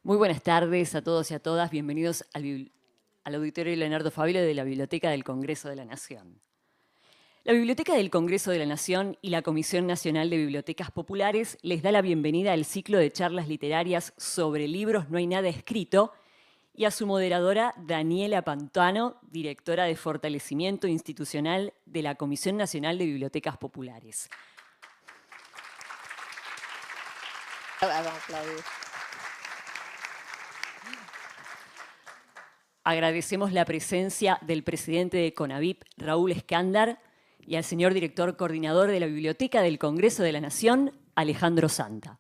Muy buenas tardes a todos y a todas. Bienvenidos al Auditorio Leonardo Fabile de la Biblioteca del Congreso de la Nación. La Biblioteca del Congreso de la Nación y la Comisión Nacional de Bibliotecas Populares les da la bienvenida al ciclo de charlas literarias sobre libros No hay nada escrito y a su moderadora Daniela Pantano, directora de Fortalecimiento Institucional de la Comisión Nacional de Bibliotecas Populares. Agradecemos la presencia del presidente de CONAVIP, Raúl Escándar, y al señor director coordinador de la Biblioteca del Congreso de la Nación, Alejandro Santa.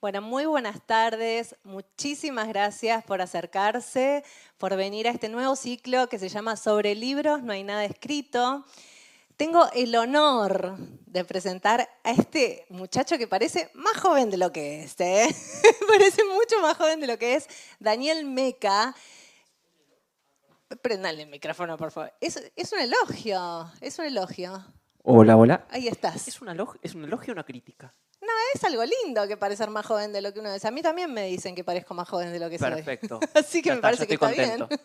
Bueno, muy buenas tardes. Muchísimas gracias por acercarse, por venir a este nuevo ciclo que se llama Sobre libros, no hay nada escrito. Tengo el honor de presentar a este muchacho que parece más joven de lo que es, ¿eh? Parece mucho más joven de lo que es, Daniel Meca. Prendale el micrófono, por favor. Es un elogio, es un elogio. Hola, hola. Ahí estás. ¿Es un elogio o una crítica? No, es algo lindo que parecer más joven de lo que uno es. A mí también me dicen que parezco más joven de lo que soy. Perfecto. Así que Ya me está, parece yo que estoy está contento. bien.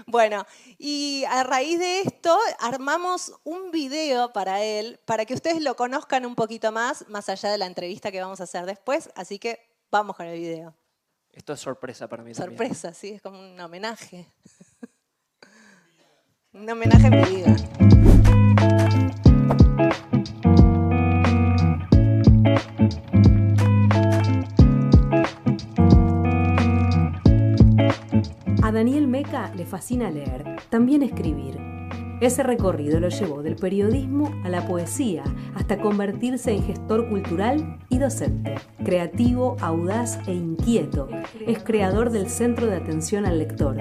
Bueno, y a raíz de esto armamos un video para él, para que ustedes lo conozcan un poquito más allá de la entrevista que vamos a hacer después. Así que vamos con el video. Esto es sorpresa para mí también. Sorpresa, sí, es como un homenaje. Un homenaje en vida. A Daniel Meca le fascina leer, también escribir. Ese recorrido lo llevó del periodismo a la poesía, hasta convertirse en gestor cultural y docente. Creativo, audaz e inquieto, es creador del Centro de Atención al Lector,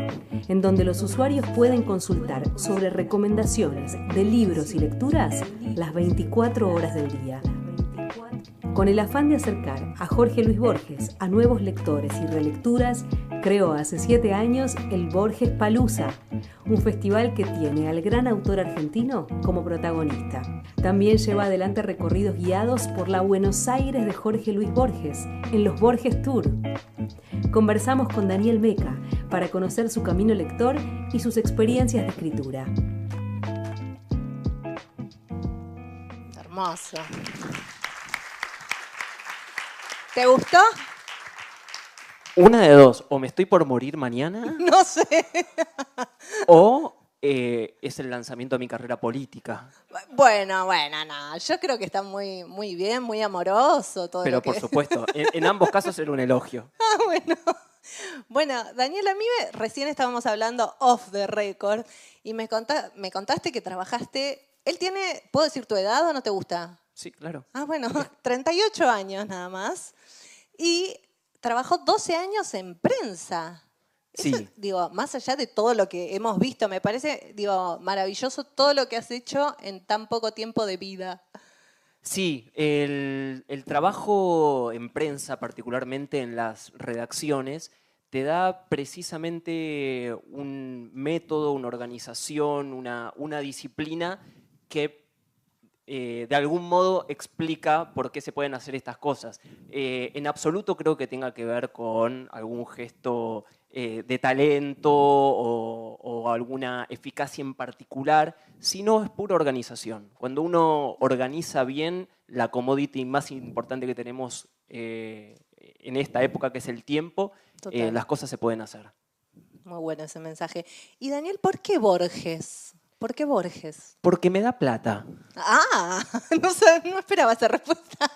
en donde los usuarios pueden consultar sobre recomendaciones de libros y lecturas las 24 horas del día. Con el afán de acercar a Jorge Luis Borges a nuevos lectores y relecturas, creó hace 7 años el Borges Palooza, un festival que tiene al gran autor argentino como protagonista. También lleva adelante recorridos guiados por la Buenos Aires de Jorge Luis Borges, en los Borges Tour. Conversamos con Daniel Meca para conocer su camino lector y sus experiencias de escritura. Hermoso. ¿Te gustó? Una de dos, o me estoy por morir mañana, No sé. o es el lanzamiento de mi carrera política. Bueno, no. Yo creo que está muy, muy bien, muy amoroso todo Pero lo que... por supuesto, en ambos casos era un elogio. Bueno, Daniel, a mí recién estábamos hablando off the record y me contaste que trabajaste... Él tiene, ¿puedo decir tu edad o no te gusta? Sí, claro. Ah, bueno, 38 años nada más. Y trabajó 12 años en prensa. Eso, Sí. digo, más allá de todo lo que hemos visto, me parece, digo, maravilloso todo lo que has hecho en tan poco tiempo de vida. Sí, el trabajo en prensa, particularmente en las redacciones, te da precisamente un método, una organización, una disciplina que de algún modo explica por qué se pueden hacer estas cosas. En absoluto creo que tenga que ver con algún gesto de talento o alguna eficacia en particular, sino es pura organización. Cuando uno organiza bien, la commodity más importante que tenemos en esta época, que es el tiempo, las cosas se pueden hacer. Muy bueno ese mensaje. Y Daniel, ¿por qué Borges? ¿Por qué Borges? Porque me da plata. Ah, no esperaba esa respuesta.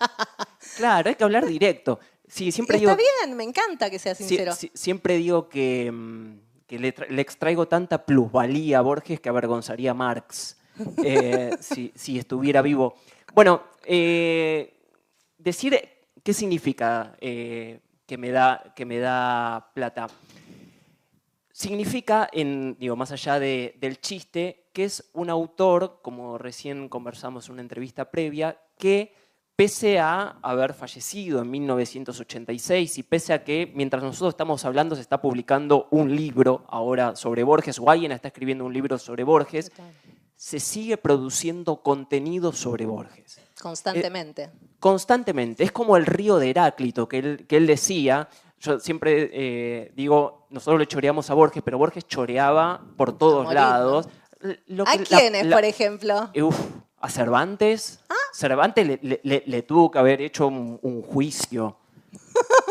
Claro, hay que hablar directo. Sí, siempre Está digo, bien, me encanta que seas sincero. siempre digo que le extraigo tanta plusvalía a Borges que avergonzaría a Marx si estuviera vivo. Bueno, decir qué significa que me da plata. Significa, más allá del chiste, que es un autor, como recién conversamos en una entrevista previa, que pese a haber fallecido en 1986 y pese a que mientras nosotros estamos hablando se está publicando un libro ahora sobre Borges o alguien está escribiendo un libro sobre Borges, se sigue produciendo contenido sobre Borges. Constantemente. Constantemente. Es como el río de Heráclito que él decía. Yo siempre digo, nosotros le choreamos a Borges, pero Borges choreaba por todos lados. ¿A quiénes, por ejemplo? A Cervantes. Cervantes le tuvo que haber hecho un juicio.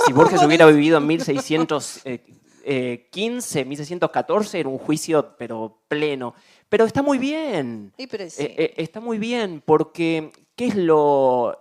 Si Borges hubiera vivido en 1615, 1614, era un juicio, pero pleno. Pero está muy bien. Está muy bien, porque ¿qué es lo...?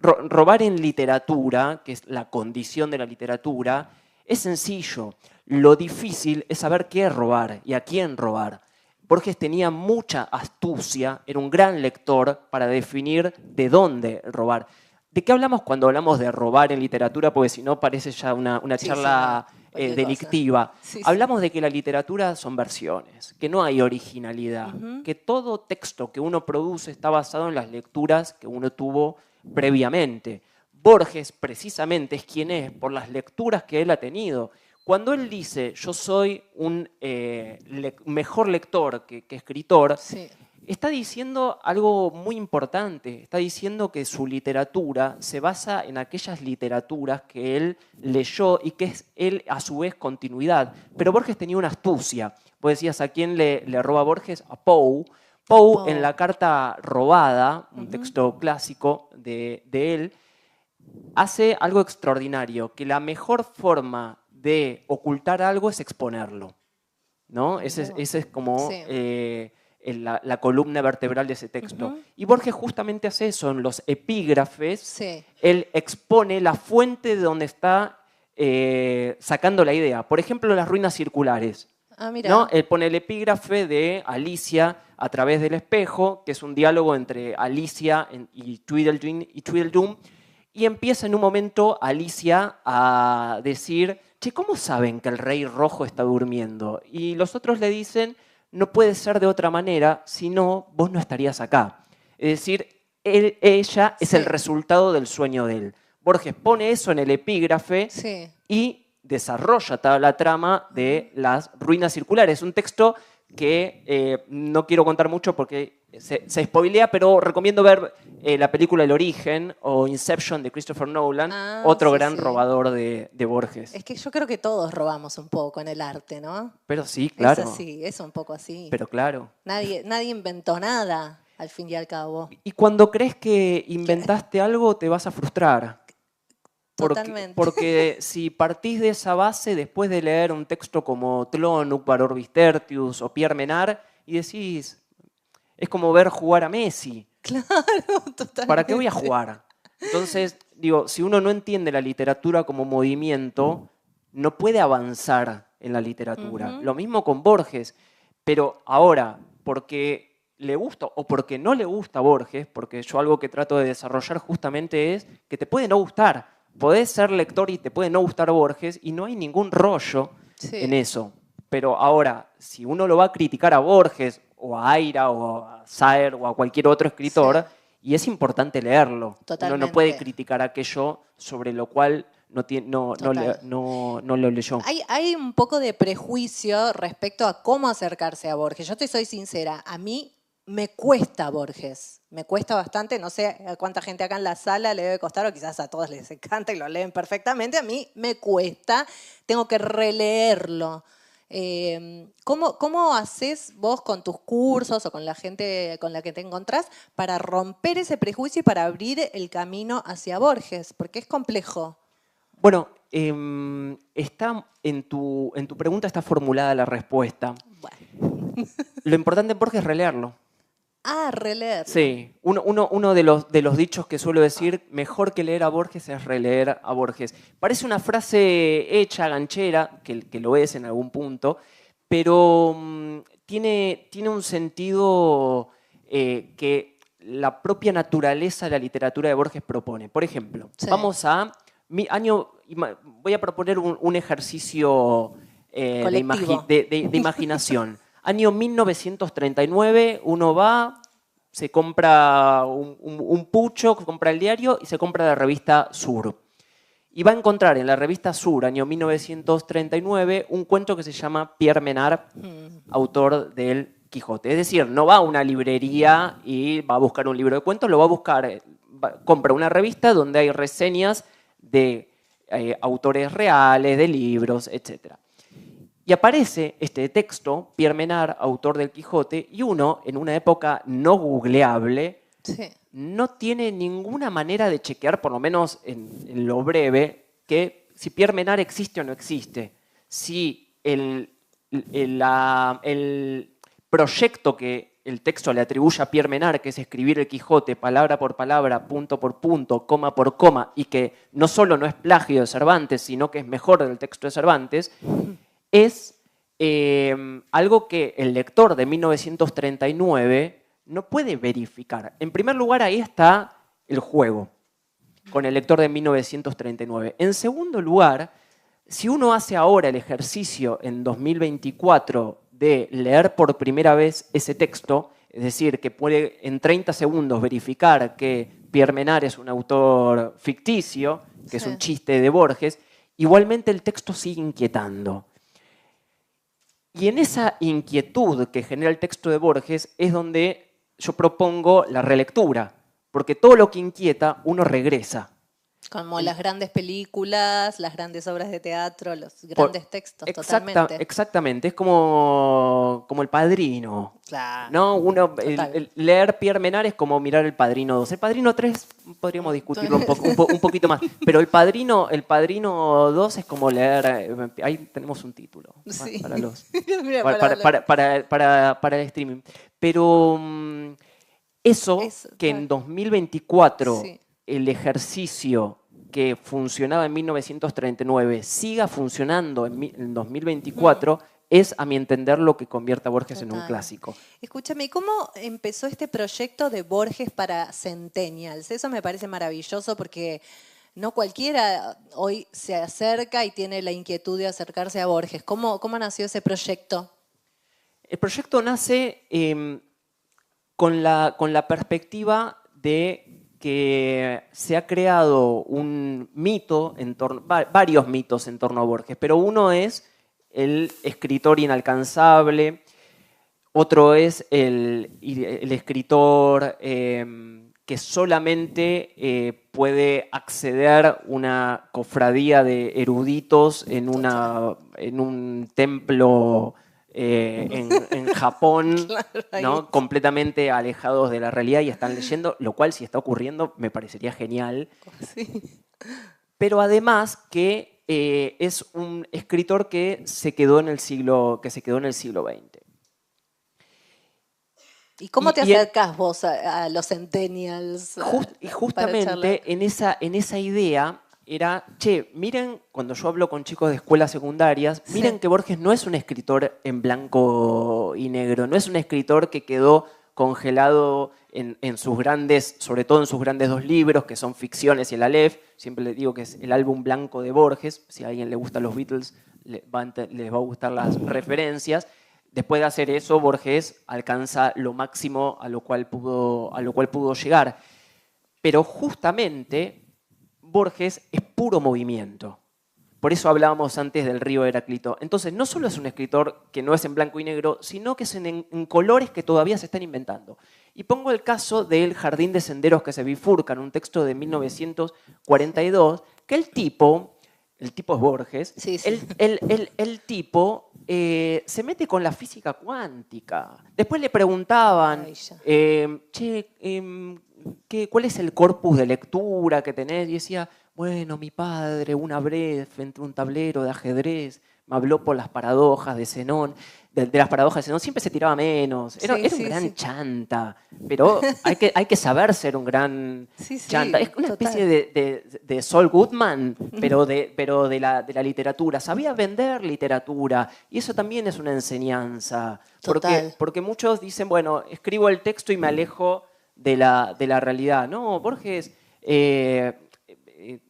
Robar en literatura, que es la condición de la literatura, es sencillo. Lo difícil es saber qué robar y a quién robar. Borges tenía mucha astucia, era un gran lector para definir de dónde robar. ¿De qué hablamos cuando hablamos de robar en literatura? Porque si no parece ya una charla delictiva. Hablamos de que la literatura son versiones, que no hay originalidad, que todo texto que uno produce está basado en las lecturas que uno tuvo previamente. Borges precisamente es quien es por las lecturas que él ha tenido. Cuando él dice, yo soy un mejor lector que escritor, está diciendo algo muy importante. Está diciendo que su literatura se basa en aquellas literaturas que él leyó y que es él, a su vez, continuidad. Pero Borges tenía una astucia. Vos decías, ¿a quién le roba Borges? A Poe. Poe, en La carta robada, un texto clásico de él, hace algo extraordinario, que la mejor forma de ocultar algo es exponerlo, ¿no? Ese es como la columna vertebral de ese texto. Y Borges justamente hace eso, en los epígrafes, él expone la fuente de donde está sacando la idea. Por ejemplo, las ruinas circulares. ¿No? Él pone el epígrafe de Alicia a través del espejo, que es un diálogo entre Alicia y Tweedledum, y empieza en un momento Alicia a decir, che, ¿cómo saben que el rey rojo está durmiendo? Y los otros le dicen, no puede ser de otra manera, si no, vos no estarías acá. Es decir, ella es el resultado del sueño de él. Borges pone eso en el epígrafe y desarrolla toda la trama de las ruinas circulares. Un texto que no quiero contar mucho porque se spoilea, pero recomiendo ver la película El Origen o Inception de Christopher Nolan, otro gran robador de Borges. Es que yo creo que todos robamos un poco en el arte, ¿no? Pero sí, claro. Es así, es un poco así. Pero claro. Nadie inventó nada, al fin y al cabo. Y cuando crees que inventaste algo, te vas a frustrar. Totalmente. Porque si partís de esa base después de leer un texto como Tlön, Uqbar Orbis Tertius o Pierre Menard y decís, es como ver jugar a Messi. Claro, totalmente. ¿Para qué voy a jugar? Entonces, digo, si uno no entiende la literatura como movimiento, no puede avanzar en la literatura. Lo mismo con Borges. Pero ahora, porque le gusta o porque no le gusta Borges, porque yo algo que trato de desarrollar justamente es que te puede no gustar. Podés ser lector y te puede no gustar Borges y no hay ningún rollo en eso. Pero ahora, si uno lo va a criticar a Borges o a Aira o a Saer o a cualquier otro escritor, y es importante leerlo. Totalmente. Uno no puede criticar aquello sobre lo cual no lo leyó. Hay un poco de prejuicio respecto a cómo acercarse a Borges. Yo te soy sincera, a mí me cuesta Borges, me cuesta bastante, no sé a cuánta gente acá en la sala le debe costar, o quizás a todos les encanta y lo leen perfectamente, a mí me cuesta, tengo que releerlo. ¿Cómo haces vos con tus cursos o con la gente con la que te encontrás para romper ese prejuicio y para abrir el camino hacia Borges? Porque es complejo. Bueno, está en tu pregunta está formulada la respuesta. Bueno. Lo importante en Borges es releerlo. Releer. Sí, uno de los dichos que suelo decir, mejor que leer a Borges es releer a Borges. Parece una frase hecha, ganchera, que lo es en algún punto, pero tiene un sentido que la propia naturaleza de la literatura de Borges propone. Por ejemplo, vamos a voy a proponer un ejercicio de imaginación. Año 1939, uno va, se compra un pucho, compra el diario y se compra la revista Sur. Y va a encontrar en la revista Sur, año 1939, un cuento que se llama Pierre Menard, autor del Quijote. Es decir, no va a una librería y va a buscar un libro de cuentos, lo va a buscar, compra una revista donde hay reseñas de autores reales, de libros, etc. Y aparece este texto, Pierre Menard, autor del Quijote, y uno, en una época no googleable, no tiene ninguna manera de chequear, por lo menos en lo breve, que si Pierre Menard existe o no existe. Si el proyecto que el texto le atribuye a Pierre Menard, que es escribir el Quijote palabra por palabra, punto por punto, coma por coma, y que no solo no es plagio de Cervantes, sino que es mejor del texto de Cervantes, es algo que el lector de 1939 no puede verificar. En primer lugar, ahí está el juego con el lector de 1939. En segundo lugar, si uno hace ahora el ejercicio en 2024 de leer por primera vez ese texto, es decir, que puede en 30 segundos verificar que Pierre Menard es un autor ficticio, que es un chiste de Borges, igualmente el texto sigue inquietando. Y en esa inquietud que genera el texto de Borges es donde yo propongo la relectura, porque todo lo que inquieta uno regresa. Como las grandes películas, las grandes obras de teatro, los grandes textos, totalmente. Exactamente, es como El Padrino. Claro. ¿No? Leer Pierre Menard es como mirar El Padrino 2. El Padrino 3 podríamos discutirlo un poquito más, pero El Padrino 2 es como leer, ahí tenemos un título sí. para el streaming. Pero eso que en 2024 sí. El ejercicio que funcionaba en 1939 siga funcionando en 2024 es, a mi entender, lo que convierte a Borges en un clásico. Escúchame, ¿cómo empezó este proyecto de Borges para Centennials? Eso me parece maravilloso porque no cualquiera hoy se acerca y tiene la inquietud de acercarse a Borges. ¿Cómo nació ese proyecto? El proyecto nace con la perspectiva de que se ha creado un mito, varios mitos en torno a Borges, pero uno es el escritor inalcanzable, otro es el escritor que solamente puede acceder una cofradía de eruditos en un templo en Japón, claro, ¿no? Completamente alejados de la realidad y están leyendo, lo cual si está ocurriendo me parecería genial. Sí. Pero además que es un escritor que se quedó en el siglo XX. ¿Y cómo te acercás vos a los centennials? Justamente en esa idea era, miren, cuando yo hablo con chicos de escuelas secundarias, miren que Borges no es un escritor en blanco y negro, no es un escritor que quedó congelado en sus grandes, sobre todo en sus grandes dos libros, que son Ficciones y el Aleph. Siempre les digo que es el álbum blanco de Borges. Si a alguien le gustan los Beatles, les va a gustar las referencias. Después de hacer eso, Borges alcanza lo máximo a lo cual pudo llegar. Pero justamente Borges es puro movimiento. Por eso hablábamos antes del río Heráclito. Entonces, no solo es un escritor que no es en blanco y negro, sino que es en colores que todavía se están inventando. Y pongo el caso del Jardín de senderos que se bifurcan, un texto de 1942, que el tipo es Borges, sí. El tipo se mete con la física cuántica. Después le preguntaban, ¿cuál es el corpus de lectura que tenés? Y decía, bueno, mi padre una vez frente a un tablero de ajedrez me habló por las paradojas de Zenón, de las paradojas de Zenón, siempre se tiraba menos, era un gran chanta, pero hay que saber ser un gran chanta. Es una especie de Saul Goodman, pero de la literatura, sabía vender literatura, y eso también es una enseñanza, porque muchos dicen, bueno, escribo el texto y me alejo de la realidad. No, Borges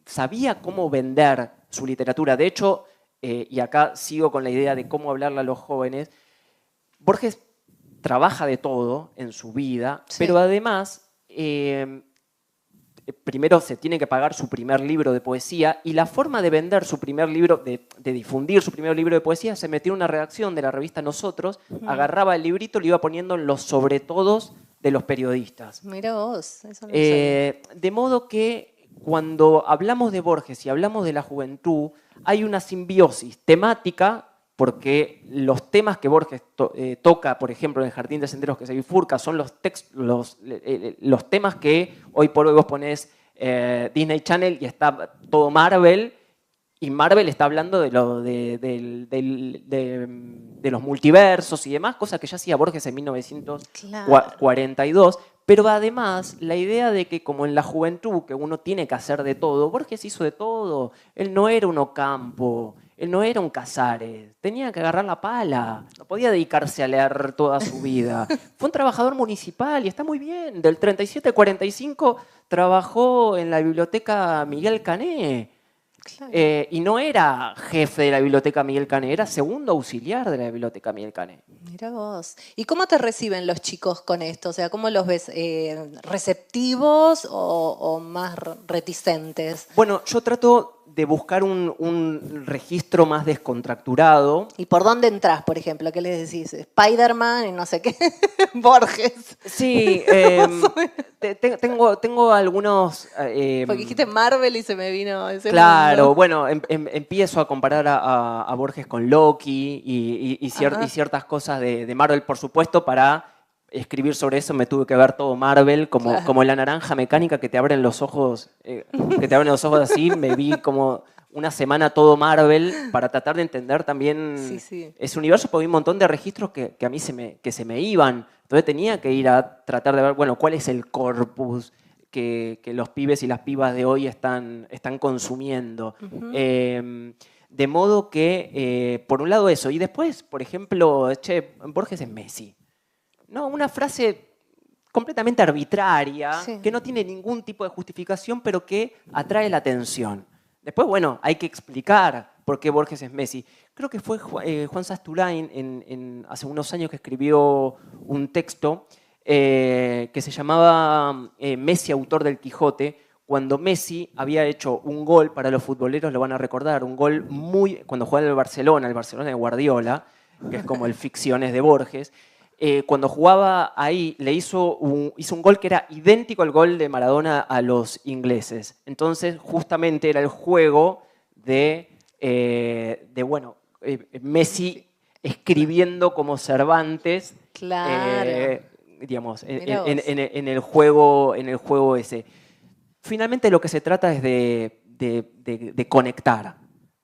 sabía cómo vender su literatura. De hecho, y acá sigo con la idea de cómo hablarle a los jóvenes, Borges trabaja de todo en su vida, pero además, primero se tiene que pagar su primer libro de poesía, y la forma de vender su primer libro, de difundir su primer libro de poesía, se metió en una redacción de la revista Nosotros, agarraba el librito, lo iba poniendo en los sobretodos de los periodistas. Mirá vos, eso no sabía. De modo que cuando hablamos de Borges y hablamos de la juventud, hay una simbiosis temática, porque los temas que Borges toca, por ejemplo, en el Jardín de senderos que se bifurca, son los temas que hoy por hoy vos ponés Disney Channel y está todo Marvel, y Marvel está hablando de los multiversos y demás, cosas que ya hacía Borges en 1942. Pero además, la idea de que como en la juventud, que uno tiene que hacer de todo, Borges hizo de todo. Él no era un Ocampo, él no era un Casares, tenía que agarrar la pala, no podía dedicarse a leer toda su vida. Fue un trabajador municipal y está muy bien. Del 37 al 45 trabajó en la biblioteca Miguel Cané. Claro. Y no era jefe de la biblioteca Miguel Cané, era segundo auxiliar de la biblioteca Miguel Cané. Mirá vos. ¿Y cómo te reciben los chicos con esto? O sea, ¿cómo los ves? ¿Receptivos o más reticentes? Bueno, yo trato de buscar un registro más descontracturado. ¿Y por dónde entras, por ejemplo? ¿Qué les decís? Spider-Man y no sé qué, Borges. Sí, tengo algunos... Porque dijiste Marvel y se me vino ese Claro, mundo. bueno, empiezo a comparar a Borges con Loki y ciertas cosas de Marvel, por supuesto, para escribir sobre eso me tuve que ver todo Marvel, como la naranja mecánica que te abren los ojos, así, me vi como una semana todo Marvel para tratar de entender también ese universo, porque hay un montón de registros que a mí se me iban. Entonces tenía que ir a tratar de ver, bueno, cuál es el corpus que los pibes y las pibas de hoy están consumiendo. De modo que, por un lado eso, y después, por ejemplo, Borges es Messi. No, una frase completamente arbitraria, que no tiene ningún tipo de justificación, pero que atrae la atención. Después, bueno, hay que explicar por qué Borges es Messi. Creo que fue Juan Sasturain hace unos años que escribió un texto que se llamaba Messi, autor del Quijote, cuando Messi había hecho un gol, para los futboleros lo van a recordar, un gol cuando jugaba en el Barcelona de Guardiola, que es como el Ficciones de Borges. Cuando jugaba ahí, hizo un gol que era idéntico al gol de Maradona a los ingleses. Entonces, justamente era el juego de Messi escribiendo como Cervantes, digamos, en el juego ese. Finalmente, lo que se trata es de conectar,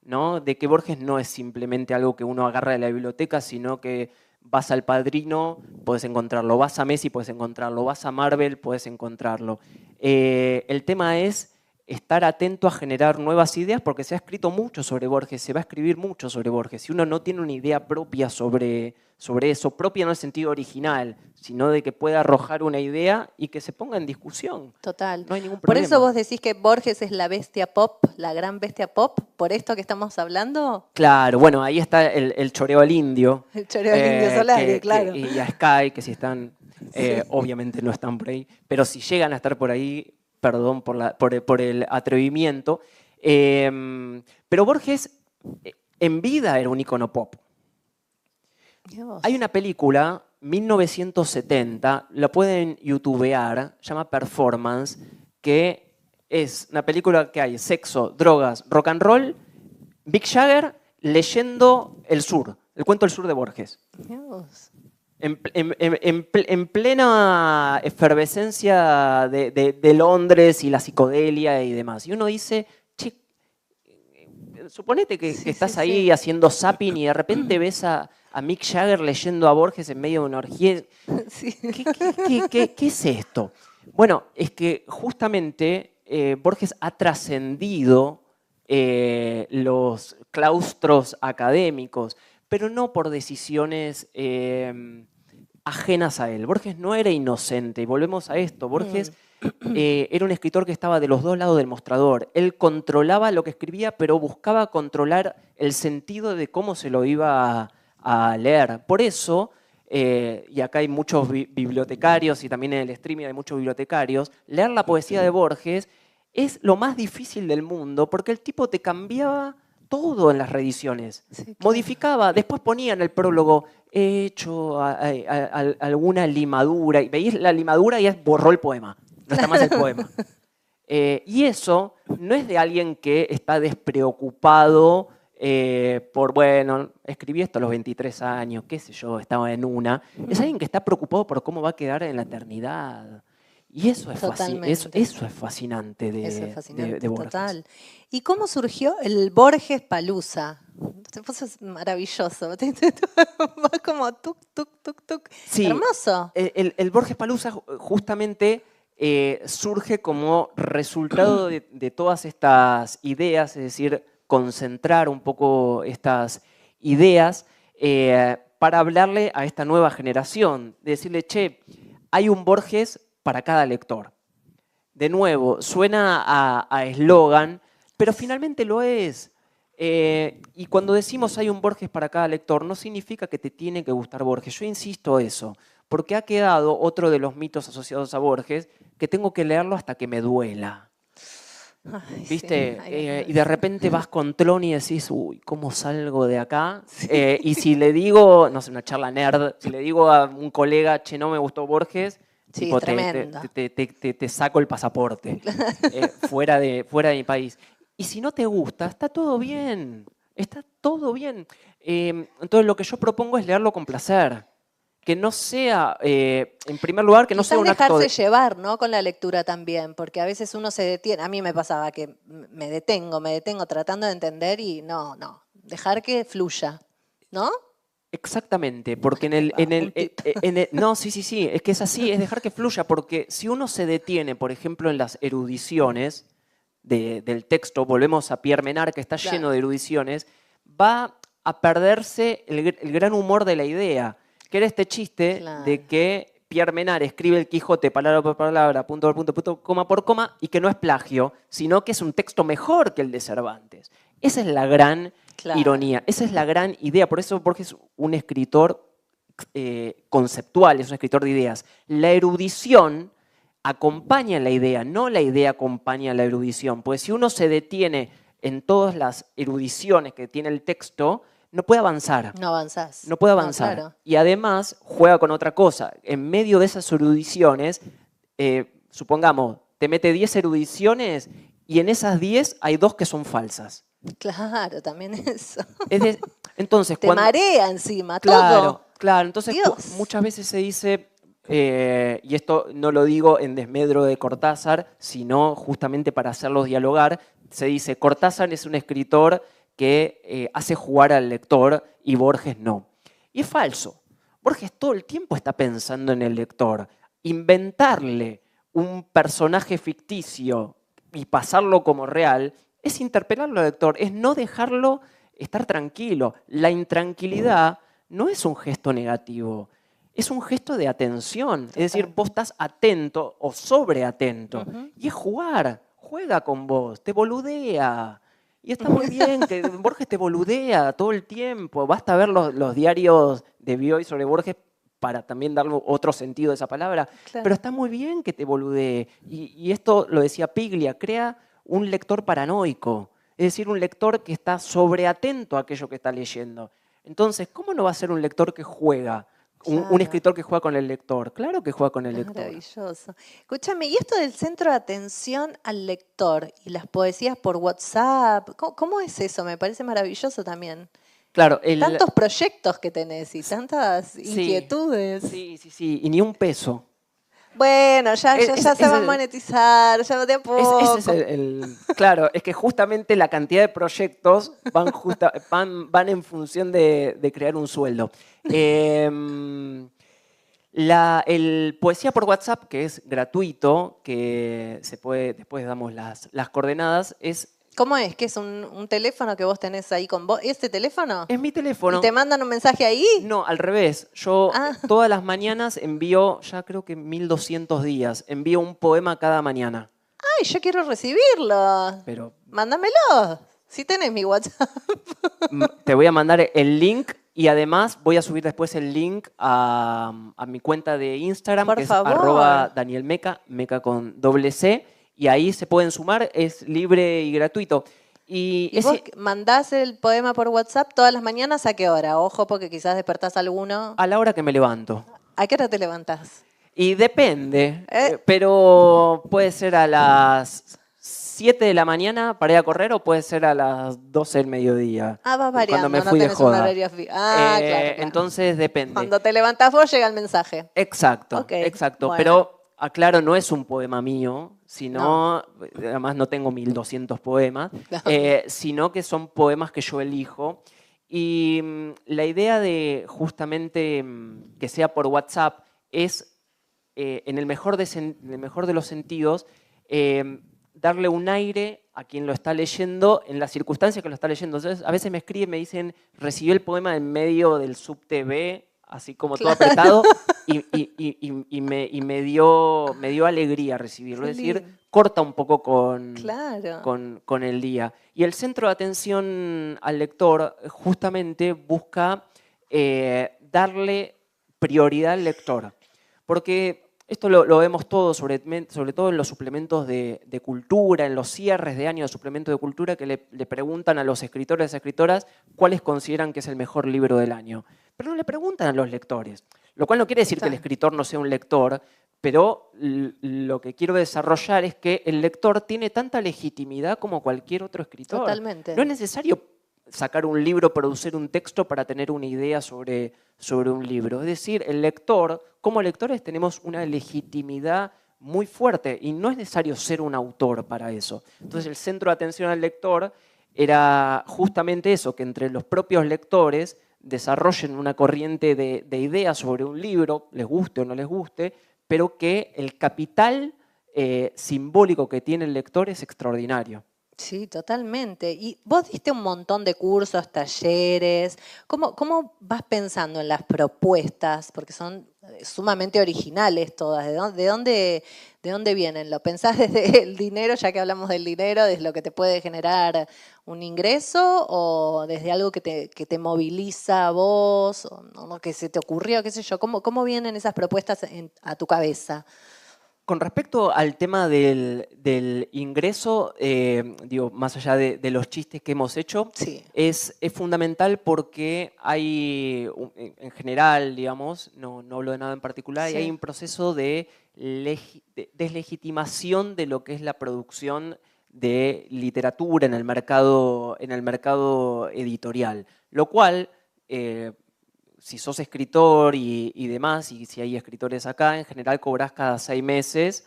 ¿no? De que Borges no es simplemente algo que uno agarra de la biblioteca, sino que vas al Padrino, puedes encontrarlo. Vas a Messi, puedes encontrarlo. Vas a Marvel, puedes encontrarlo. El tema es estar atento a generar nuevas ideas, porque se ha escrito mucho sobre Borges, se va a escribir mucho sobre Borges. Si uno no tiene una idea propia sobre eso, propia no en el sentido original, sino de que pueda arrojar una idea y que se ponga en discusión. Total. No hay ningún Por problema. eso vos decís que Borges es la bestia pop, la gran bestia pop, por esto que estamos hablando. Claro, bueno, ahí está el choreo al indio. El choreo al indio Solari, claro. Y a Sky, que si están, obviamente no están por ahí, pero si llegan a estar por ahí, perdón por el atrevimiento. Pero Borges en vida era un icono pop. Dios. Hay una película, 1970, la pueden youtubear, se llama Performance, que es una película que hay sexo, drogas, rock and roll, Mick Jagger leyendo El Sur, el cuento del sur de Borges. Dios. En plena efervescencia de Londres y la psicodelia y demás. Y uno dice, che, suponete que estás ahí haciendo zapping y de repente ves a Mick Jagger leyendo a Borges en medio de una orgía. ¿Qué es esto? Bueno, es que justamente Borges ha trascendido los claustros académicos, pero no por decisiones ajenas a él. Borges no era inocente, y volvemos a esto. Borges era un escritor que estaba de los dos lados del mostrador. Él controlaba lo que escribía, pero buscaba controlar el sentido de cómo se lo iba a leer. Por eso, y acá hay muchos bibliotecarios, y también en el streaming hay muchos bibliotecarios, leer la poesía de Borges es lo más difícil del mundo, porque el tipo te cambiaba todo en las reediciones. Sí, claro. Modificaba, después ponía en el prólogo, he hecho alguna limadura, y veis la limadura y borró el poema, no está más el poema. Y eso no es de alguien que está despreocupado por, bueno, escribí esto a los 23 años, qué sé yo, estaba en una. Es alguien que está preocupado por cómo va a quedar en la eternidad. Y eso es fascinante de Borges. Total. ¿Y cómo surgió el Borges Palusa? Eso es maravilloso. Va como tuk, tuk, tuk, tuk. Sí, hermoso. El Borges Palusa justamente surge como resultado de todas estas ideas, es decir, concentrar un poco estas ideas para hablarle a esta nueva generación. De decirle, che, hay un Borges para cada lector. De nuevo, suena a eslogan, pero finalmente lo es. Y cuando decimos hay un Borges para cada lector, no significa que te tiene que gustar Borges. Yo insisto eso, porque ha quedado otro de los mitos asociados a Borges, que tengo que leerlo hasta que me duela. Ay, ¿viste? Sí. Y de repente vas con Tloni y decís, uy, ¿cómo salgo de acá? Sí. Y si le digo, no sé, una charla nerd, si le digo a un colega, che, no me gustó Borges, sí, tipo, tremendo. te saco el pasaporte fuera de mi país. Y si no te gusta, está todo bien. Está todo bien. Entonces lo que yo propongo es leerlo con placer. Que no sea, en primer lugar, que no sea un acto dejarse llevar, ¿no? Con la lectura también, porque a veces uno se detiene. A mí me pasaba que me detengo tratando de entender y no, dejar que fluya, ¿no? Exactamente, porque no, sí, es que es así, es dejar que fluya, porque si uno se detiene, por ejemplo, en las erudiciones del texto, volvemos a Pierre Menard, que está lleno de erudiciones, va a perderse el gran humor de la idea. Que era este chiste de que Pierre Menard escribe el Quijote palabra por palabra, punto por punto, coma por coma, y que no es plagio, sino que es un texto mejor que el de Cervantes. Esa es la gran ironía, esa es la gran idea. Por eso Borges es un escritor conceptual, es un escritor de ideas. La erudición acompaña la idea, no la idea acompaña la erudición. Pues si uno se detiene en todas las erudiciones que tiene el texto, no puede avanzar. No avanzás. No puede avanzar. No, claro. Y además juega con otra cosa. En medio de esas erudiciones, supongamos, te mete 10 erudiciones y en esas 10 hay 2 que son falsas. Claro, también eso. Entonces, te marea encima, claro, todo. Claro, entonces muchas veces se dice, y esto no lo digo en desmedro de Cortázar, sino justamente para hacerlos dialogar, se dice, Cortázar es un escritor que hace jugar al lector y Borges no. Y es falso. Borges todo el tiempo está pensando en el lector. Inventarle un personaje ficticio y pasarlo como real es interpelarlo al lector, es no dejarlo estar tranquilo. La intranquilidad no es un gesto negativo, es un gesto de atención. Es decir, vos estás atento o sobreatento. Y es jugar, juega con vos, te boludea. Y está muy bien que Borges te boludea todo el tiempo. Basta ver los diarios de Bioy sobre Borges para también darle otro sentido a esa palabra. Claro. Pero está muy bien que te boludee. Y esto lo decía Piglia, crea un lector paranoico. Es decir, un lector que está sobreatento a aquello que está leyendo. Entonces, ¿cómo no va a ser un lector que juega? Claro. Un escritor que juega con el lector. Claro que juega con el lector. Maravilloso. Escúchame, ¿y esto del centro de atención al lector y las poesías por WhatsApp? ¿Cómo es eso? Me parece maravilloso también. Claro, tantos proyectos que tenés y tantas inquietudes. Sí, y ni un peso. Bueno, ya se va a monetizar, ya de a poco. Claro, es que justamente la cantidad de proyectos van en función de crear un sueldo. El Poesía por WhatsApp, que es gratuito, que se puede, después damos las coordenadas, es... ¿Cómo es? ¿Que es un teléfono que vos tenés ahí con vos? ¿Este teléfono? Es mi teléfono. ¿Y te mandan un mensaje ahí? No, al revés. Yo todas las mañanas envío, ya creo que 1200 días, envío un poema cada mañana. ¡Ay, yo quiero recibirlo! Pero... Mándamelo, si tenés mi WhatsApp. Te voy a mandar el link y además voy a subir después el link a mi cuenta de Instagram, por que favor. es @DanielMeca, Meca con doble C. Y ahí se pueden sumar, es libre y gratuito. ¿Y vos mandás el poema por WhatsApp todas las mañanas? ¿A qué hora? Ojo, porque quizás despertás alguno. A la hora que me levanto. ¿A qué hora te levantás? Y depende, pero puede ser a las 7 de la mañana para ir a correr o puede ser a las 12 del mediodía. Va variando, cuando me fui de joda. Claro. Entonces depende. Cuando te levantás vos llega el mensaje. Exacto, exacto. Bueno. Pero... Aclaro, no es un poema mío, sino, además no tengo 1200 poemas, sino que son poemas que yo elijo. Y la idea de justamente que sea por WhatsApp es, en el mejor de los sentidos, darle un aire a quien lo está leyendo en las circunstancias que lo está leyendo. Entonces, a veces me escriben, me dicen, recibí el poema en medio del subtv, así como todo apretado, y me dio alegría recibirlo. Es decir, corta un poco con el día. Y el centro de atención al lector justamente busca darle prioridad al lector. Porque Esto lo vemos todo, sobre todo en los suplementos de cultura, en los cierres de año de suplementos de cultura, que le preguntan a los escritores y escritoras cuáles consideran que es el mejor libro del año. Pero no le preguntan a los lectores, lo cual no quiere decir que el escritor no sea un lector, pero lo que quiero desarrollar es que el lector tiene tanta legitimidad como cualquier otro escritor. Totalmente. No es necesario sacar un libro, producir un texto para tener una idea sobre un libro. Es decir, el lector, como lectores tenemos una legitimidad muy fuerte y no es necesario ser un autor para eso. Entonces el centro de atención al lector era justamente eso, que entre los propios lectores desarrollen una corriente de ideas sobre un libro, les guste o no les guste, pero que el capital simbólico que tiene el lector es extraordinario. Sí, totalmente. Y vos diste un montón de cursos, talleres. ¿Cómo vas pensando en las propuestas? Porque son sumamente originales todas. ¿De dónde vienen? ¿Lo pensás desde el dinero, ya que hablamos del dinero, desde lo que te puede generar un ingreso o desde algo que te moviliza a vos, o que se te ocurrió, qué sé yo? ¿Cómo vienen esas propuestas a tu cabeza? Con respecto al tema del ingreso, digo, más allá de los chistes que hemos hecho, sí, es fundamental porque hay, en general, digamos, no hablo de nada en particular, sí, y hay un proceso de deslegitimación de lo que es la producción de literatura en el mercado editorial, lo cual... si sos escritor y demás, y si hay escritores acá, en general cobrás cada 6 meses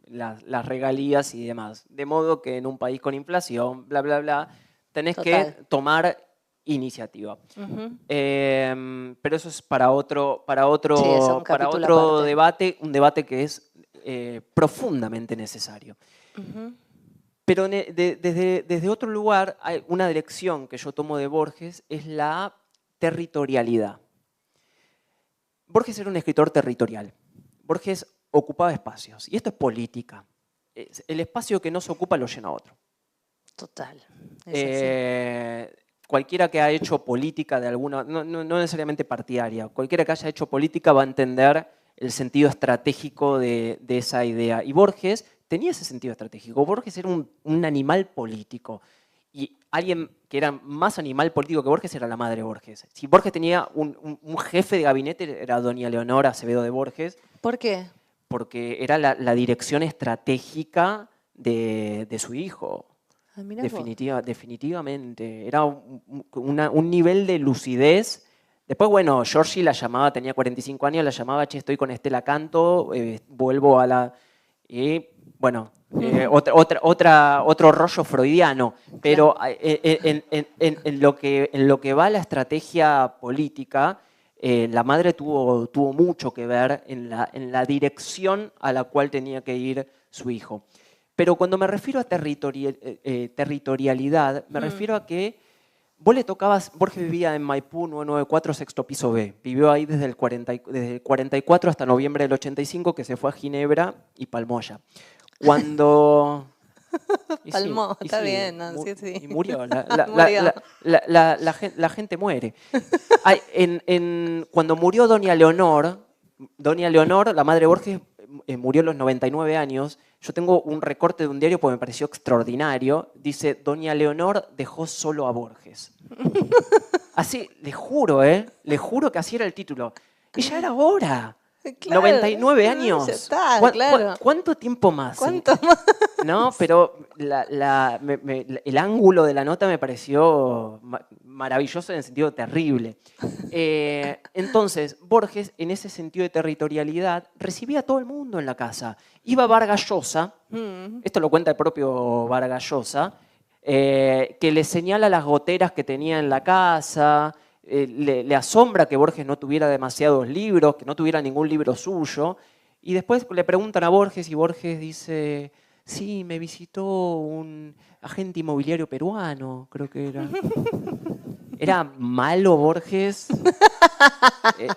las regalías y demás. De modo que en un país con inflación, bla, bla, bla, tenés que tomar iniciativa. Pero eso es para otro debate, un debate que es profundamente necesario. Pero desde otro lugar, hay una dirección que yo tomo de Borges es la territorialidad. Borges era un escritor territorial. Borges ocupaba espacios. Y esto es política. El espacio que no se ocupa lo llena otro. Total. Cualquiera que ha hecho política de alguna, no necesariamente partidaria, cualquiera que haya hecho política va a entender el sentido estratégico de esa idea. Y Borges tenía ese sentido estratégico. Borges era un animal político. Y alguien que era más animal político que Borges era la madre Borges. Si Borges tenía un jefe de gabinete, era doña Leonor Acevedo de Borges. ¿Por qué? Porque era la dirección estratégica de su hijo. Definitivamente. Era un nivel de lucidez. Después, bueno, Giorgi la llamaba, tenía 45 años, la llamaba, che, estoy con Estela Canto, vuelvo a la... Y bueno... otro rollo freudiano, pero en lo que va a la estrategia política, la madre tuvo mucho que ver en la dirección a la cual tenía que ir su hijo. Pero cuando me refiero a territorialidad, me refiero a que vos le tocabas, Borges vivía en Maipú 994, sexto piso B, vivió ahí desde el 44 hasta noviembre del 85, que se fue a Ginebra y palmó allá. Cuando... Palmó, está bien. No, sí. Y murió. La gente muere. Cuando murió Doña Leonor, la madre Borges, murió a los 99 años. Yo tengo un recorte de un diario porque me pareció extraordinario. Dice, Doña Leonor dejó solo a Borges. Así, le juro que así era el título. Y ya era hora. Claro, 99 años. Ya está, claro. ¿Cuánto tiempo más? ¿Cuánto más? No, pero el ángulo de la nota me pareció maravilloso en el sentido terrible. Entonces, Borges, en ese sentido de territorialidad, recibía a todo el mundo en la casa. Iba Vargas Llosa, esto lo cuenta el propio Vargas Llosa, que le señala las goteras que tenía en la casa. Le asombra que Borges no tuviera demasiados libros, que no tuviera ningún libro suyo. Y después le preguntan a Borges y Borges dice, sí, me visitó un agente inmobiliario peruano, creo que era. Era malo Borges,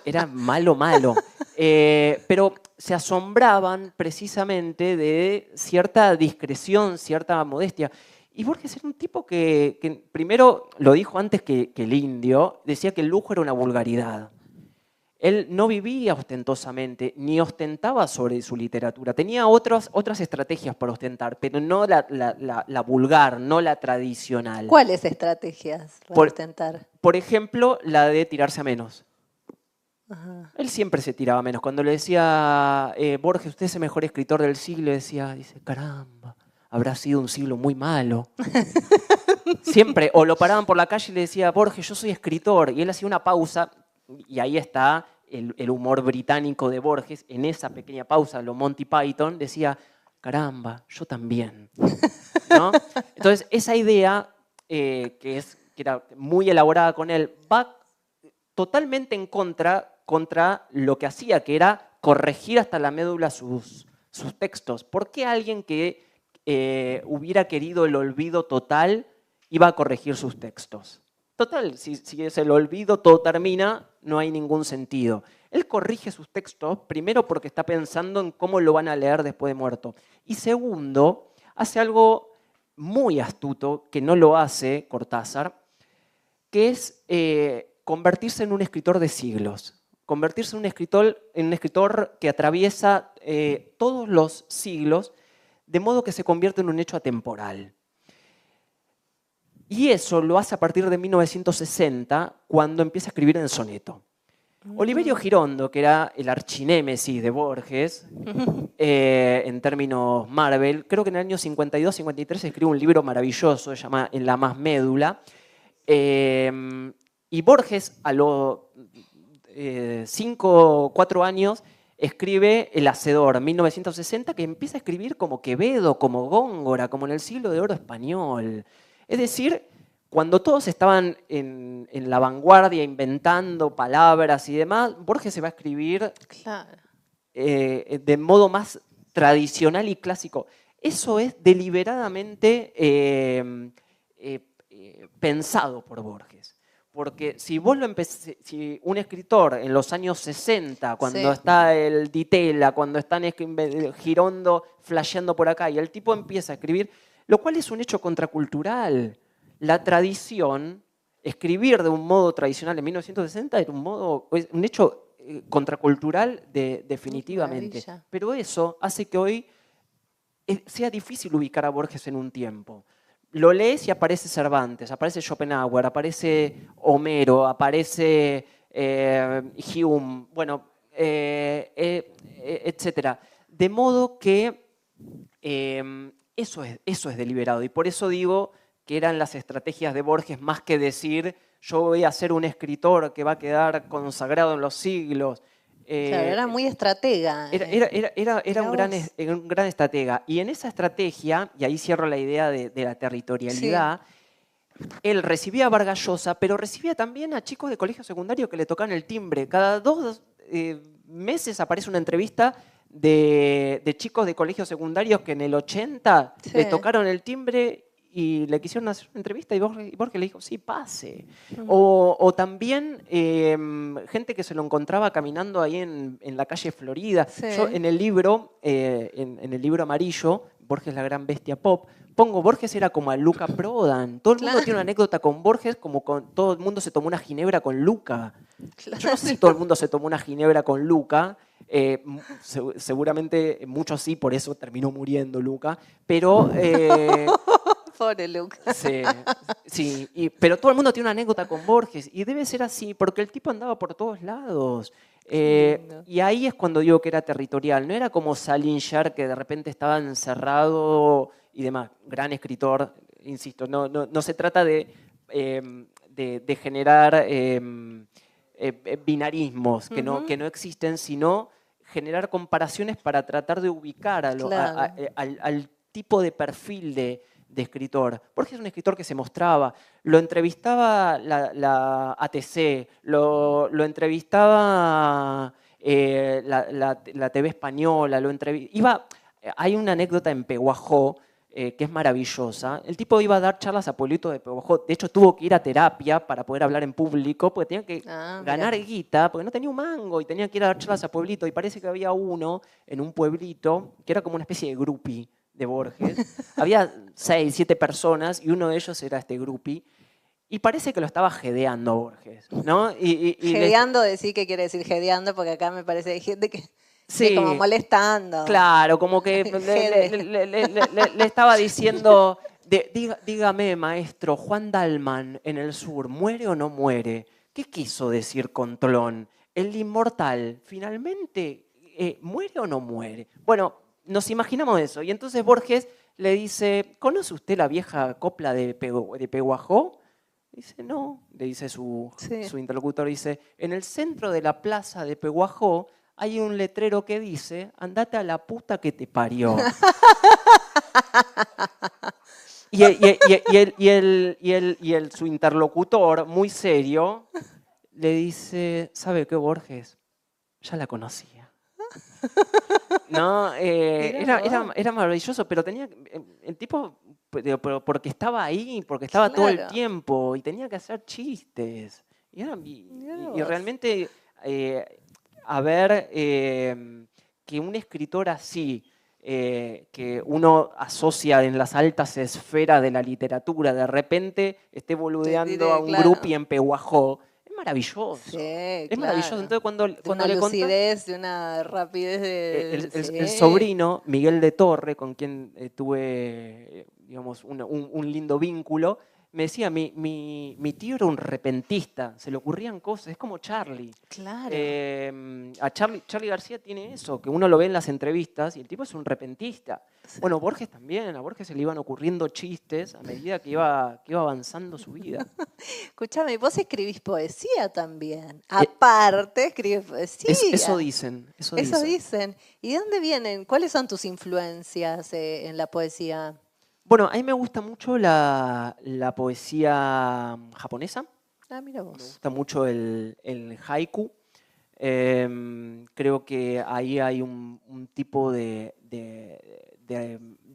era malo. Pero se asombraban precisamente de cierta discreción, cierta modestia. Y Borges era un tipo que primero lo dijo antes que el indio, decía que el lujo era una vulgaridad. Él no vivía ostentosamente, ni ostentaba sobre su literatura. Tenía otras estrategias para ostentar, pero no la vulgar, no la tradicional. ¿Cuáles estrategias para ostentar? Por ejemplo, la de tirarse a menos. Ajá. Él siempre se tiraba a menos. Cuando le decía, Borges, usted es el mejor escritor del siglo, dice, caramba, habrá sido un siglo muy malo. Siempre, o lo paraban por la calle y le decía, Borges, yo soy escritor. Y él hacía una pausa, y ahí está el humor británico de Borges. En esa pequeña pausa, lo Monty Python, decía, caramba, yo también. ¿No? Entonces, esa idea, que era muy elaborada con él, va totalmente en contra lo que hacía, que era corregir hasta la médula sus textos. ¿Por qué alguien que hubiera querido el olvido total iba a corregir sus textos? Total, si es el olvido, todo termina, no hay ningún sentido. Él corrige sus textos, primero porque está pensando en cómo lo van a leer después de muerto. Y segundo, hace algo muy astuto, que no lo hace Cortázar, que es convertirse en un escritor de siglos. Convertirse en un escritor que atraviesa todos los siglos, de modo que se convierte en un hecho atemporal. Y eso lo hace a partir de 1960, cuando empieza a escribir en soneto. Oliverio Girondo, que era el archinémesis de Borges, en términos Marvel, creo que en el año 52-53 escribe un libro maravilloso, se llama En la más médula. Y Borges, a los 5 o 4 años, escribe El Hacedor, 1960, que empieza a escribir como Quevedo, como Góngora, como en el siglo de oro español. Es decir, cuando todos estaban en la vanguardia inventando palabras y demás, Borges se va a escribir de modo más tradicional y clásico. Eso es deliberadamente pensado por Borges. Porque si vos si un escritor en los años 60, cuando está el Ditela, cuando están Girondo flasheando por acá, y el tipo empieza a escribir, lo cual es un hecho contracultural. La tradición, escribir de un modo tradicional en 1960 era un hecho contracultural definitivamente. Maravilla. Pero eso hace que hoy sea difícil ubicar a Borges en un tiempo. Lo lees y aparece Cervantes, aparece Schopenhauer, aparece Homero, aparece Hume, bueno, etc. De modo que eso es deliberado. Y por eso digo que eran las estrategias de Borges más que decir yo voy a ser un escritor que va a quedar consagrado en los siglos. Claro, era muy estratega. Era un gran estratega. Y en esa estrategia, y ahí cierro la idea de la territorialidad, él recibía a Vargas Llosa, pero recibía también a chicos de colegio secundario que le tocaban el timbre. Cada 2 meses aparece una entrevista de chicos de colegios secundarios que en el 80 le tocaron el timbre y le quisieron hacer una entrevista y Borges le dijo, sí, pase. O también gente que se lo encontraba caminando ahí en la calle Florida. Sí. Yo en el libro amarillo, Borges la gran bestia pop, pongo Borges era como a Luca Prodan. Todo el mundo tiene una anécdota con Borges, como todo el mundo se tomó una ginebra con Luca. Claro. Yo no sé si todo el mundo se tomó una ginebra con Luca. Seguramente muchos sí, por eso terminó muriendo Luca. Pero... Pobre Luca. Sí, pero todo el mundo tiene una anécdota con Borges y debe ser así porque el tipo andaba por todos lados. Y ahí es cuando digo que era territorial. No era como Salinger, que de repente estaba encerrado y demás. Gran escritor, insisto. No se trata de generar binarismos que no existen, sino generar comparaciones para tratar de ubicar al tipo de perfil de escritor. Borges es un escritor que se mostraba, lo entrevistaba la ATC, lo entrevistaba la TV española, hay una anécdota en Pehuajó que es maravillosa. El tipo iba a dar charlas a pueblitos de Pehuajó, de hecho tuvo que ir a terapia para poder hablar en público, porque tenía que ganar guita, porque no tenía un mango y tenía que ir a dar charlas a pueblitos, y parece que había uno en un pueblito que era como una especie de groupie de Borges. Había 6, 7 personas y uno de ellos era este groupie. Y parece que lo estaba jedeando Borges, ¿no? Jedeando, decir qué quiere decir jedeando, porque acá me parece que hay gente que... Sí, como molestando. Claro, como que le estaba diciendo, dígame, maestro, Juan Dalman en el sur, ¿muere o no muere? ¿Qué quiso decir Contlón? ¿El inmortal finalmente muere o no muere? Bueno, nos imaginamos eso. Y entonces Borges le dice, ¿conoce usted la vieja copla de Peguajó? Dice, no, le dice su interlocutor, dice, en el centro de la plaza de Peguajó hay un letrero que dice, andate a la puta que te parió. Su interlocutor, muy serio, le dice, ¿sabe qué, Borges? Ya la conocía. ¿No? Era maravilloso, pero tenía el tipo, porque estaba ahí, porque estaba todo el tiempo, y tenía que hacer chistes. Y realmente... a ver que un escritor así, que uno asocia en las altas esferas de la literatura, de repente esté boludeando a un grupi en Peguajó, es maravilloso. Sí, es maravilloso. Entonces, cuando una lucidez, de una rapidez. El sobrino, Miguel de Torre, con quien tuve digamos, un lindo vínculo, me decía, mi tío era un repentista, se le ocurrían cosas, es como Charlie. Claro. A Charlie García tiene eso, que uno lo ve en las entrevistas y el tipo es un repentista. Sí. Bueno, Borges también, a Borges se le iban ocurriendo chistes a medida que iba avanzando su vida. Escúchame, vos escribís poesía también. Aparte, escribís poesía. Eso dicen. Eso dicen. ¿Y de dónde vienen? ¿Cuáles son tus influencias en la poesía? Bueno, a mí me gusta mucho la poesía japonesa. Ah, mira vos. Me gusta mucho el haiku. Creo que ahí hay un tipo de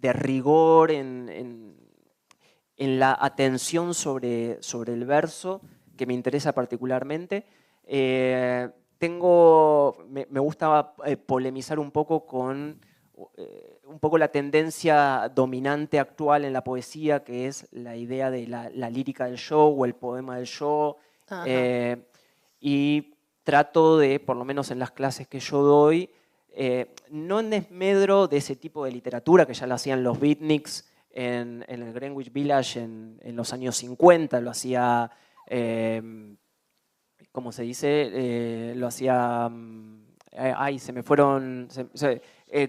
rigor en la atención sobre el verso que me interesa particularmente. Me gusta polemizar un poco con la tendencia dominante actual en la poesía, que es la idea de la lírica del yo o el poema del yo. Y trato de, por lo menos en las clases que yo doy, no en desmedro de ese tipo de literatura que ya lo hacían los beatniks en el Greenwich Village en los años 50, lo hacía, ¿cómo se dice? Lo hacía... se me fueron...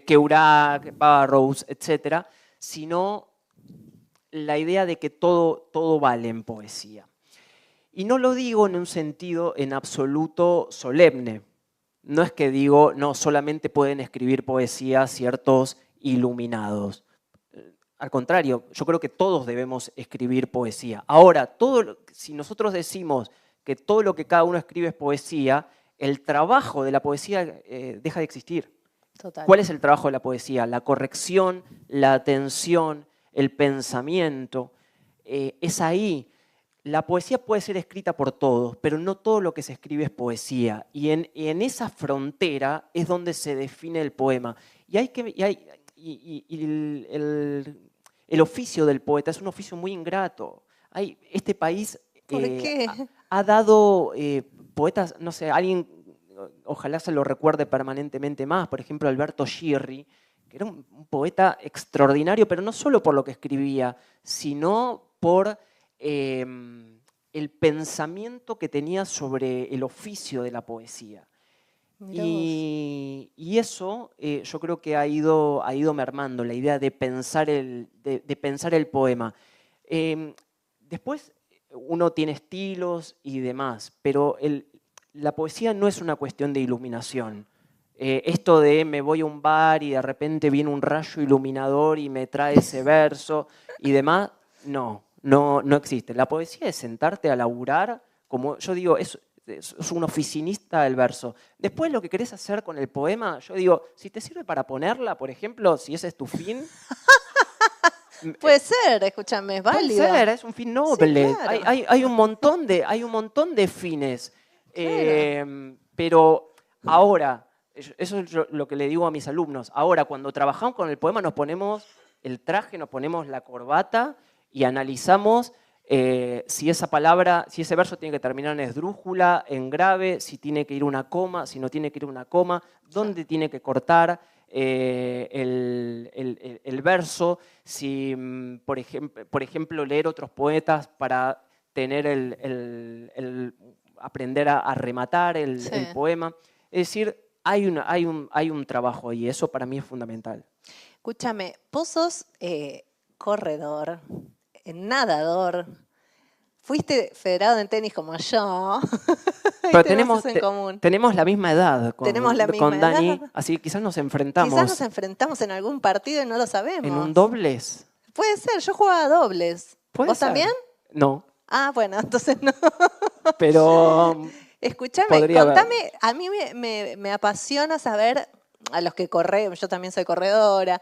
Kerouac, Burroughs, etc., sino la idea de que todo vale en poesía. Y no lo digo en un sentido en absoluto solemne. No es que digo, no, solamente pueden escribir poesía ciertos iluminados. Al contrario, yo creo que todos debemos escribir poesía. Ahora, si nosotros decimos que todo lo que cada uno escribe es poesía, el trabajo de la poesía deja de existir. Total. ¿Cuál es el trabajo de la poesía? La corrección, la atención, el pensamiento. Es ahí. La poesía puede ser escrita por todos, pero no todo lo que se escribe es poesía. Y en esa frontera es donde se define el poema. El oficio del poeta es un oficio muy ingrato. Este país ¿Por qué? Ha dado poetas, no sé, alguien... Ojalá se lo recuerde permanentemente más, por ejemplo, Alberto Girri, que era un poeta extraordinario, pero no solo por lo que escribía, sino por el pensamiento que tenía sobre el oficio de la poesía. Y eso yo creo que ha ido mermando, la idea de pensar el poema. Después uno tiene estilos y demás, pero la poesía no es una cuestión de iluminación. Esto de me voy a un bar y de repente viene un rayo iluminador y me trae ese verso y demás, no existe. La poesía es sentarte a laburar, como yo digo, es un oficinista del verso. Después lo que querés hacer con el poema, yo digo, si te sirve para ponerla, por ejemplo, si ese es tu fin... Puede ser, escúchame, es válido. Puede ser, es un fin noble. Sí, claro. Hay un montón de fines. Claro. Pero ahora, eso es lo que le digo a mis alumnos, ahora cuando trabajamos con el poema nos ponemos el traje, nos ponemos la corbata y analizamos si esa palabra, si ese verso tiene que terminar en esdrújula, en grave, si tiene que ir una coma, si no tiene que ir una coma, dónde tiene que cortar el verso, si, por ejemplo, leer otros poetas para tener aprender a rematar el poema. Es decir, hay un trabajo ahí, eso para mí es fundamental. Escúchame, vos sos corredor, nadador, fuiste federado en tenis como yo. Pero tenemos la misma edad con Dani, edad. Así que quizás nos enfrentamos. Quizás nos enfrentamos en algún partido y no lo sabemos. ¿En un dobles? Puede ser, yo jugaba a dobles. ¿Vos también? No. Ah, bueno, entonces no. Pero escúchame, contame, a mí me apasiona saber, a los que corremos, yo también soy corredora,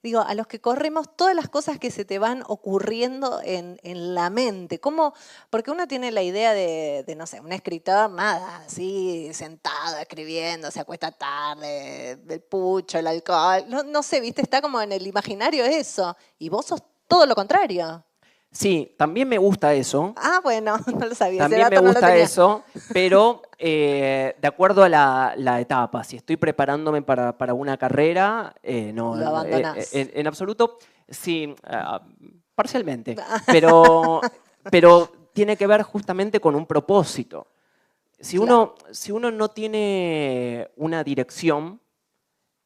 digo, a los que corremos, todas las cosas que se te van ocurriendo en la mente. ¿Cómo? Porque uno tiene la idea de, no sé, un escritor, nada, así, sentado, escribiendo, se acuesta tarde, el pucho, el alcohol, no sé, ¿viste? Está como en el imaginario eso. Y vos sos todo lo contrario. Sí, también me gusta eso. Ah, bueno, no lo sabía. También me gusta eso, pero de acuerdo a la etapa. Si estoy preparándome para una carrera, no. Lo abandonás. En absoluto, sí, parcialmente. Pero tiene que ver justamente con un propósito. Si uno no tiene una dirección,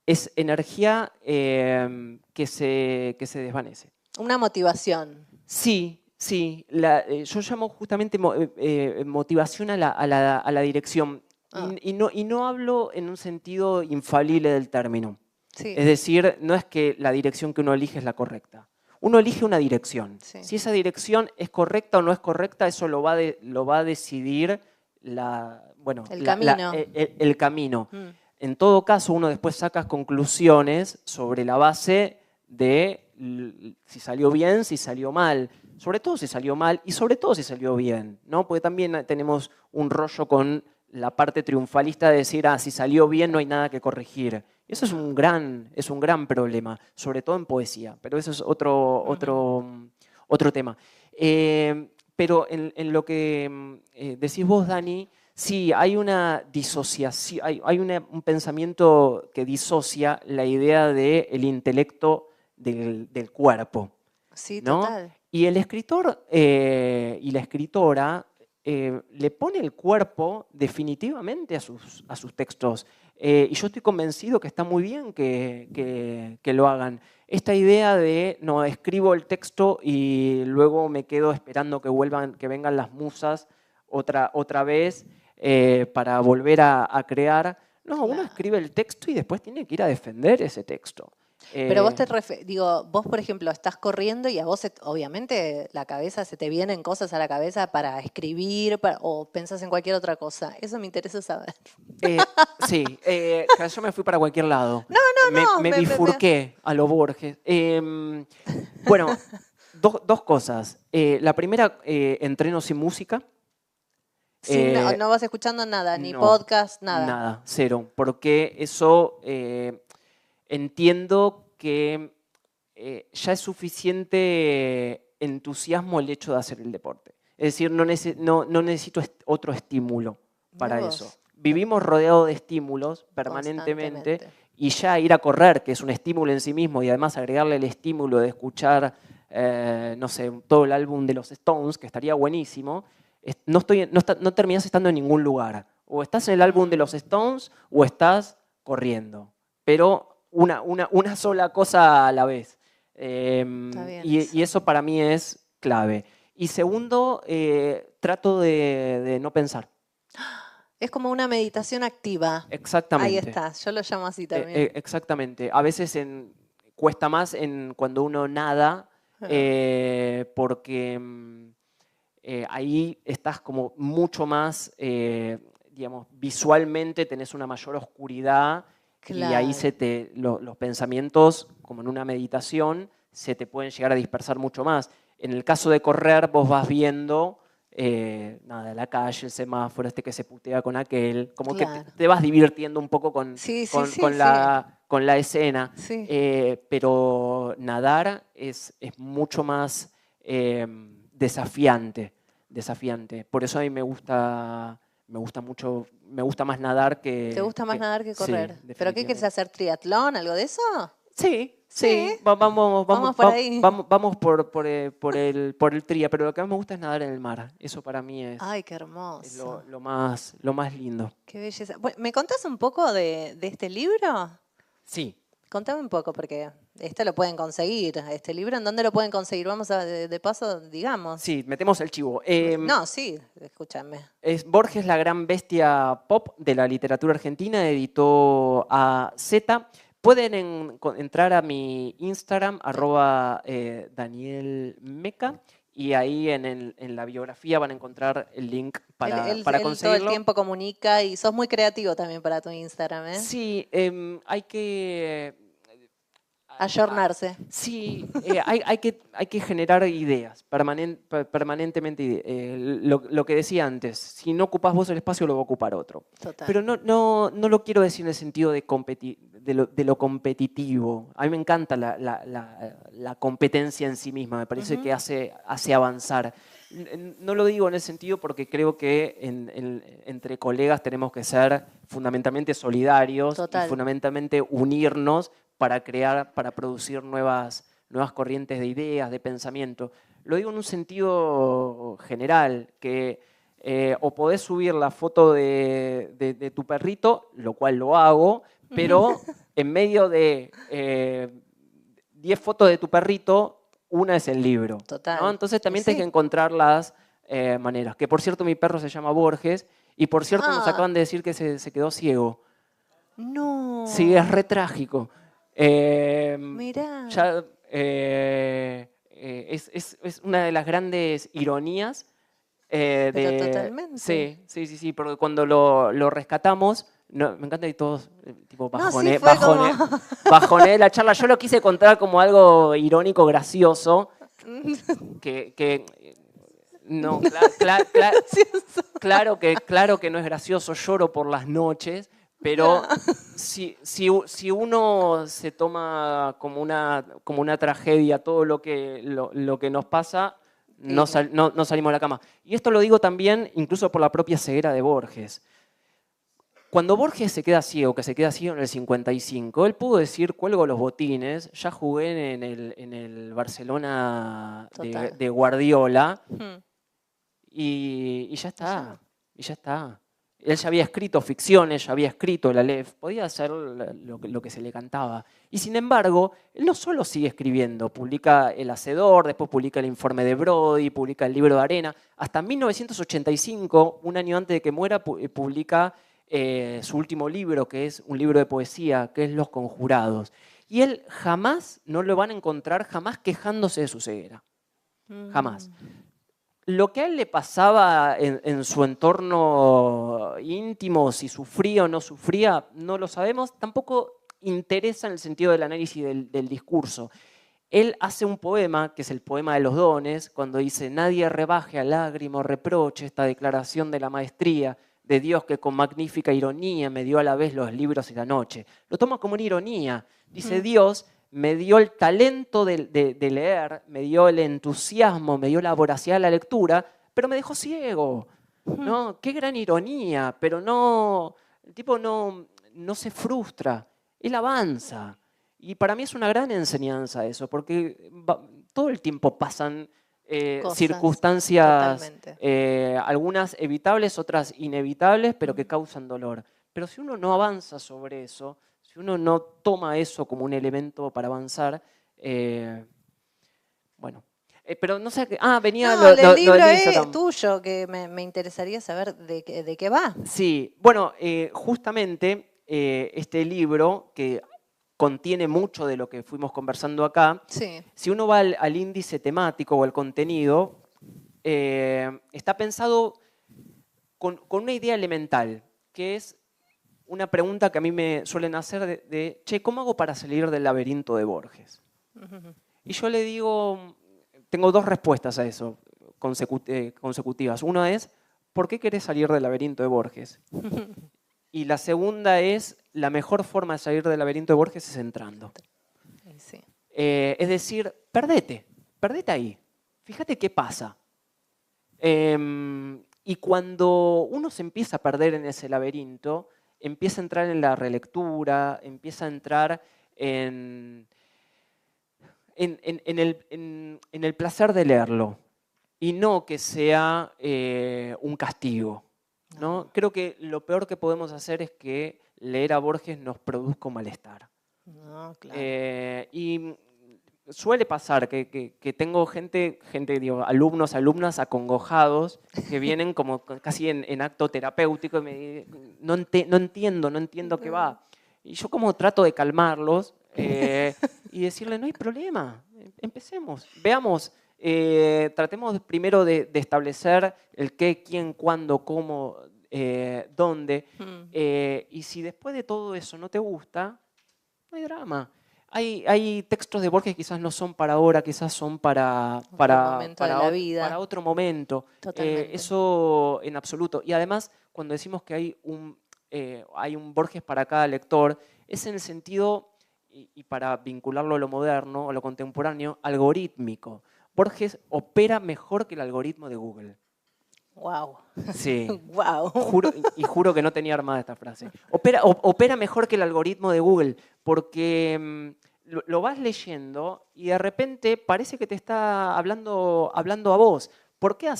es energía que se desvanece. Una motivación. Sí. Yo llamo justamente motivación a la dirección. Y no hablo en un sentido infalible del término. Sí. Es decir, no es que la dirección que uno elige es la correcta. Uno elige una dirección. Sí. Si esa dirección es correcta o no es correcta, eso lo va a decidir el camino. En todo caso, uno después saca conclusiones sobre la base de si salió bien, si salió mal. Sobre todo si salió mal y sobre todo si salió bien, ¿no? Porque también tenemos un rollo con la parte triunfalista de decir, si salió bien no hay nada que corregir. Y eso es un gran problema, sobre todo en poesía, pero eso es otro tema. Pero en lo que decís vos, Dani, sí, hay una disociación, hay un pensamiento que disocia la idea del intelecto del cuerpo. Sí, ¿no? total. Y el escritor y la escritora le pone el cuerpo definitivamente a sus textos. Y yo estoy convencido que está muy bien que lo hagan. Esta idea de, no, escribo el texto y luego me quedo esperando que vengan las musas otra vez para volver a crear. No, uno escribe el texto y después tiene que ir a defender ese texto. Pero vos vos por ejemplo estás corriendo y a vos obviamente la cabeza se te vienen cosas a la cabeza para escribir o pensás en cualquier otra cosa. Eso me interesa saber. Sí, yo me fui para cualquier lado. No. Me bifurqué a lo Borges. Bueno, dos cosas. La primera, entreno sin música. Sí, no vas escuchando nada, ni podcast, nada. Nada, cero. Porque eso... entiendo que ya es suficiente entusiasmo el hecho de hacer el deporte. Es decir, no necesito otro estímulo para eso. Vivimos rodeados de estímulos permanentemente y ya ir a correr, que es un estímulo en sí mismo, y además agregarle el estímulo de escuchar, no sé, todo el álbum de los Stones, que estaría buenísimo, no terminás estando en ningún lugar. O estás en el álbum de los Stones o estás corriendo. Pero una sola cosa a la vez. Y eso para mí es clave. Y segundo, trato de no pensar. Es como una meditación activa. Exactamente. Ahí está, yo lo llamo así también. Exactamente. A veces cuesta más cuando uno nada, porque ahí estás como mucho más, digamos, visualmente tenés una mayor oscuridad. Claro. Y ahí los pensamientos, como en una meditación, se te pueden llegar a dispersar mucho más. En el caso de correr, vos vas viendo la calle, el semáforo, que se putea con aquel, como claro. que te vas divirtiendo un poco con la escena. Sí. Pero nadar es mucho más desafiante. Por eso a mí me gusta mucho, me gusta más nadar que... ¿Te gusta más nadar que correr? Sí, ¿Pero qué quieres hacer? ¿Triatlón? ¿Algo de eso? Sí. Vamos por ahí. Vamos por el tría, pero lo que más me gusta es nadar en el mar. Eso para mí es... ¡Ay, qué hermoso! Es lo más lindo. ¡Qué belleza! ¿Me contás un poco de este libro? Sí. Contame un poco, porque esto lo pueden conseguir. ¿Este libro en dónde lo pueden conseguir? Vamos a, de paso, digamos. Sí, metemos el chivo. No, sí, escúchame. Borges, la gran bestia pop de la literatura argentina, editó a Z. Pueden entrar a mi Instagram, @DanielMeca, y ahí en la biografía van a encontrar el link para conseguirlo. Él todo el tiempo comunica y sos muy creativo también para tu Instagram, ¿eh? Sí, hay que... ayornarse. Sí, hay que generar ideas, permanentemente. Lo que decía antes, si no ocupás vos el espacio, lo va a ocupar otro. Total. Pero no lo quiero decir en el sentido de lo competitivo. A mí me encanta la competencia en sí misma, me parece que hace avanzar. No lo digo en ese sentido porque creo que entre colegas tenemos que ser fundamentalmente solidarios. Total. Y fundamentalmente unirnos para producir nuevas corrientes de ideas, de pensamiento. Lo digo en un sentido general, que o podés subir la foto de tu perrito, lo cual lo hago, pero en medio de 10 fotos de tu perrito, una es el libro. Total. ¿No? Entonces también tienes que encontrar las maneras. Que por cierto mi perro se llama Borges y por cierto nos acaban de decir que se quedó ciego. No. Sí, es re trágico. Mirá. Es una de las grandes ironías. Pero totalmente. Sí, porque cuando lo rescatamos, me encanta y todos tipo bajoné la charla. Yo lo quise contar como algo irónico, gracioso, que no, claro que no es gracioso. Lloro por las noches. Pero si uno se toma como una tragedia todo lo que nos pasa, no salimos de la cama. Y esto lo digo también incluso por la propia ceguera de Borges. Cuando Borges se queda ciego en el 55, él pudo decir, cuelgo los botines, ya jugué en el Barcelona de Guardiola y ya está. Él ya había escrito ficciones, ya había escrito el Aleph, podía hacer lo que se le cantaba. Y sin embargo, él no solo sigue escribiendo, publica El Hacedor, después publica El Informe de Brody, publica El Libro de Arena. Hasta 1985, un año antes de que muera, publica su último libro, que es un libro de poesía, que es Los Conjurados. Y él jamás, no lo van a encontrar, jamás quejándose de su ceguera. Jamás. Lo que a él le pasaba en su entorno íntimo, si sufría o no sufría, no lo sabemos. Tampoco interesa en el sentido del análisis del discurso. Él hace un poema, que es el poema de los dones, cuando dice: nadie rebaje a lágrima o reproche esta declaración de la maestría de Dios que con magnífica ironía me dio a la vez los libros y la noche. Lo toma como una ironía. Dice: Dios me dio el talento de leer, me dio el entusiasmo, me dio la voracidad de la lectura, pero me dejó ciego. ¿No? Qué gran ironía, pero el tipo no se frustra, él avanza. Y para mí es una gran enseñanza eso, porque todo el tiempo pasan circunstancias, algunas evitables, otras inevitables, pero que causan dolor. Pero si uno no avanza sobre eso, si uno no toma eso como un elemento para avanzar, bueno. Pero no sé, venía el libro es tuyo, que me interesaría saber de qué va. Sí, bueno, justamente este libro, que contiene mucho de lo que fuimos conversando acá, sí. Si uno va al índice temático o al contenido, está pensado con una idea elemental, que es una pregunta que a mí me suelen hacer de che, ¿cómo hago para salir del laberinto de Borges? Y yo le digo, tengo dos respuestas a eso consecutivas. Una es, ¿por qué querés salir del laberinto de Borges? Y la segunda es, la mejor forma de salir del laberinto de Borges es entrando. Sí. Es decir, perdete ahí. Fíjate qué pasa. Y cuando uno se empieza a perder en ese laberinto, empieza a entrar en la relectura, empieza a entrar en el placer de leerlo y no que sea un castigo, ¿no? Creo que lo peor que podemos hacer es que leer a Borges nos produzca un malestar. No, claro. Y suele pasar que tengo gente digo, alumnos, alumnas acongojados que vienen como casi en acto terapéutico y me dicen, no entiendo qué va. Y yo como trato de calmarlos y decirle, no hay problema, empecemos, veamos, tratemos primero de establecer el qué, quién, cuándo, cómo, dónde. Y si después de todo eso no te gusta, no hay drama. Hay textos de Borges que quizás no son para ahora, quizás son para otro momento. Eso en absoluto. Y además, cuando decimos que hay un Borges para cada lector, es en el sentido, y para vincularlo a lo moderno, a lo contemporáneo, algorítmico. Borges opera mejor que el algoritmo de Google. Wow. Sí. Wow. Juro que no tenía armada esta frase. Opera mejor que el algoritmo de Google, porque lo vas leyendo y de repente parece que te está hablando a vos. ¿Por qué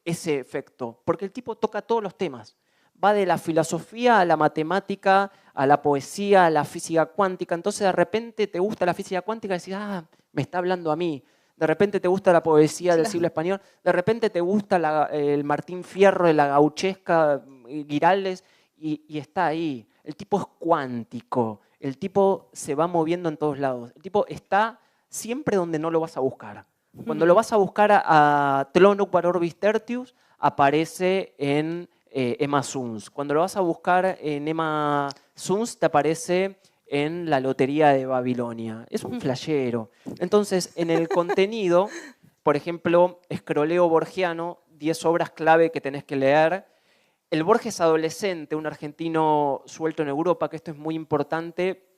ese efecto? Porque el tipo toca todos los temas. Va de la filosofía a la matemática, a la poesía, a la física cuántica. Entonces de repente te gusta la física cuántica y decís, me está hablando a mí. De repente te gusta la poesía del siglo español, de repente te gusta el Martín Fierro de la gauchesca, Guiraldes, y está ahí. El tipo es cuántico, el tipo se va moviendo en todos lados, el tipo está siempre donde no lo vas a buscar. Cuando lo vas a buscar a Tlön Orbis Tertius, aparece en Emma Suns. Cuando lo vas a buscar en Emma Suns, te aparece en la Lotería de Babilonia. Es un flashero. Entonces, en el contenido, por ejemplo, escroleo borgiano, 10 obras clave que tenés que leer. El Borges adolescente, un argentino suelto en Europa, que esto es muy importante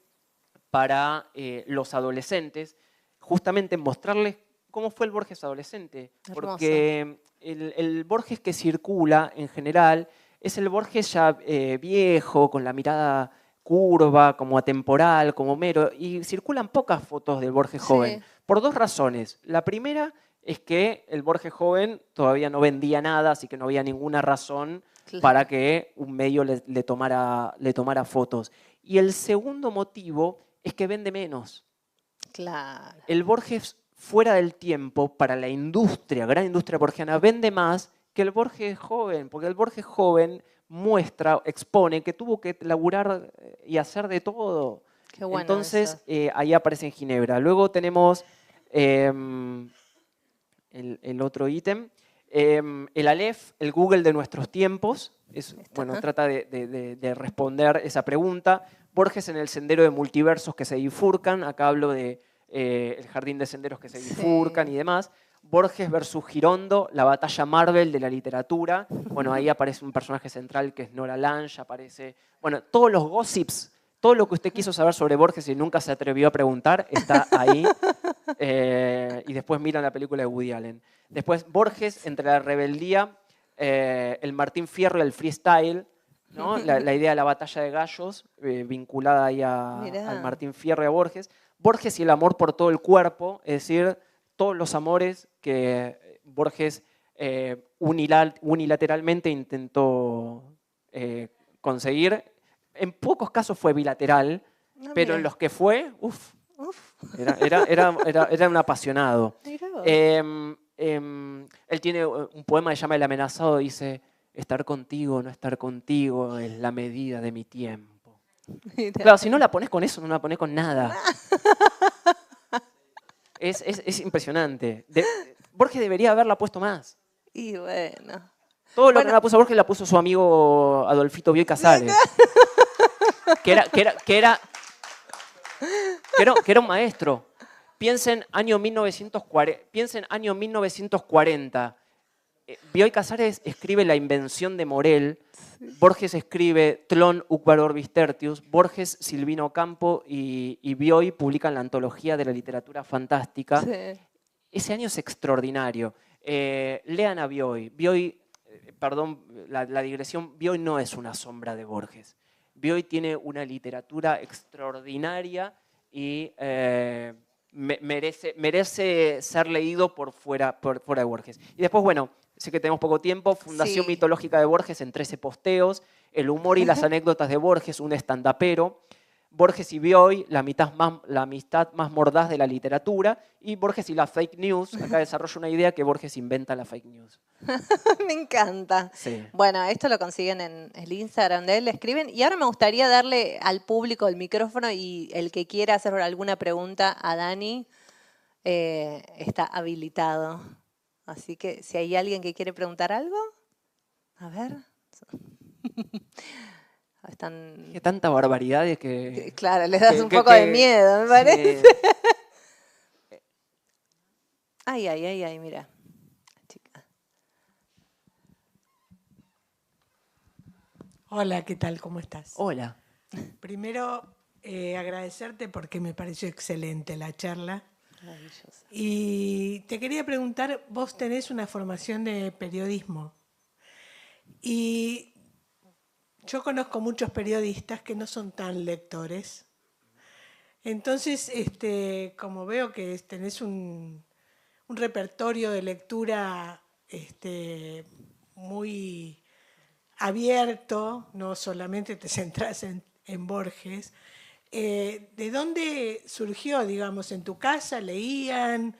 para los adolescentes, justamente mostrarles cómo fue el Borges adolescente. Hermoso. Porque el Borges que circula, en general, es el Borges ya viejo, con la mirada curva, como atemporal, como Homero, y circulan pocas fotos del Borges joven, por dos razones. La primera es que el Borges joven todavía no vendía nada, así que no había ninguna razón para que un medio le tomara fotos. Y el segundo motivo es que vende menos. Claro. El Borges fuera del tiempo, para la industria, gran industria borgiana, vende más que el Borges joven, porque el Borges joven expone que tuvo que laburar y hacer de todo. Qué bueno. Entonces, ahí aparece en Ginebra. Luego tenemos el otro ítem. El Aleph, el Google de nuestros tiempos. Trata de responder esa pregunta. Borges en el sendero de multiversos que se bifurcan. Acá hablo de el jardín de senderos que se bifurcan y demás. Borges versus Girondo, la batalla Marvel de la literatura. Bueno, ahí aparece un personaje central que es Nora Lange, aparece... Bueno, todos los gossips, todo lo que usted quiso saber sobre Borges y nunca se atrevió a preguntar, está ahí. Y después miran la película de Woody Allen. Después Borges, entre la rebeldía, el Martín Fierro y el freestyle, ¿no? La idea de la batalla de gallos, vinculada ahí al Martín Fierro y a Borges. Borges y el amor por todo el cuerpo, es decir, todos los amores que Borges unilateralmente intentó conseguir. En pocos casos fue bilateral, pero en los que fue, era un apasionado. Él tiene un poema que se llama El amenazado, dice, estar contigo, no estar contigo es la medida de mi tiempo. Claro, si no la pones con eso, no la pones con nada. Es impresionante. Borges debería haberla puesto más. Y bueno. Todo lo que no la puso Borges la puso su amigo Adolfito Bioy Casares. que era un maestro. Piensen año 1940. Bioy Casares escribe La invención de Morel. Borges escribe Tlön Orbis Tertius. Borges, Silvino Campo y Bioy publican la antología de la literatura fantástica. Sí. Ese año es extraordinario. Lean a Bioy. Bioy, perdón, la digresión, Bioy no es una sombra de Borges. Bioy tiene una literatura extraordinaria y merece ser leído por fuera de Borges. Y después, bueno, sé que tenemos poco tiempo, Fundación Mitológica de Borges en 13 posteos, el humor y las anécdotas de Borges, un estandapero, Borges y Bioy, la amistad más mordaz de la literatura, y Borges y la fake news. Acá desarrollo una idea que Borges inventa la fake news. Me encanta. Sí. Bueno, esto lo consiguen en el Instagram de él, le escriben. Y ahora me gustaría darle al público el micrófono y el que quiera hacer alguna pregunta a Dani está habilitado. Así que si hay alguien que quiere preguntar algo, a ver. Están... Qué tanta barbaridad es que... Claro, les das un poco de miedo, me parece. Ay, mira. Chica. Hola, ¿qué tal? ¿Cómo estás? Hola. Primero, agradecerte porque me pareció excelente la charla. Maravilloso. Y te quería preguntar, vos tenés una formación de periodismo. Y yo conozco muchos periodistas que no son tan lectores. Entonces, como veo que tenés un repertorio de lectura muy abierto, no solamente te centrás en Borges. ¿De dónde surgió, digamos, en tu casa leían?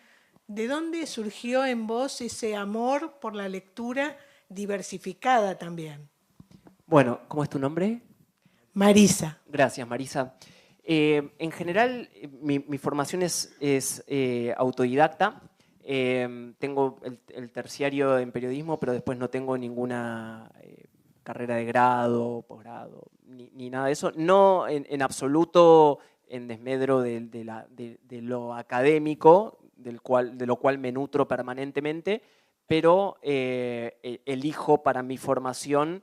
¿De dónde surgió en vos ese amor por la lectura diversificada también? Bueno, ¿cómo es tu nombre? Marisa. Gracias, Marisa. En general, mi formación es autodidacta. Tengo el terciario en periodismo, pero después no tengo ninguna carrera de grado, posgrado, ni nada de eso. No en absoluto en desmedro de lo académico, de lo cual me nutro permanentemente, pero elijo para mi formación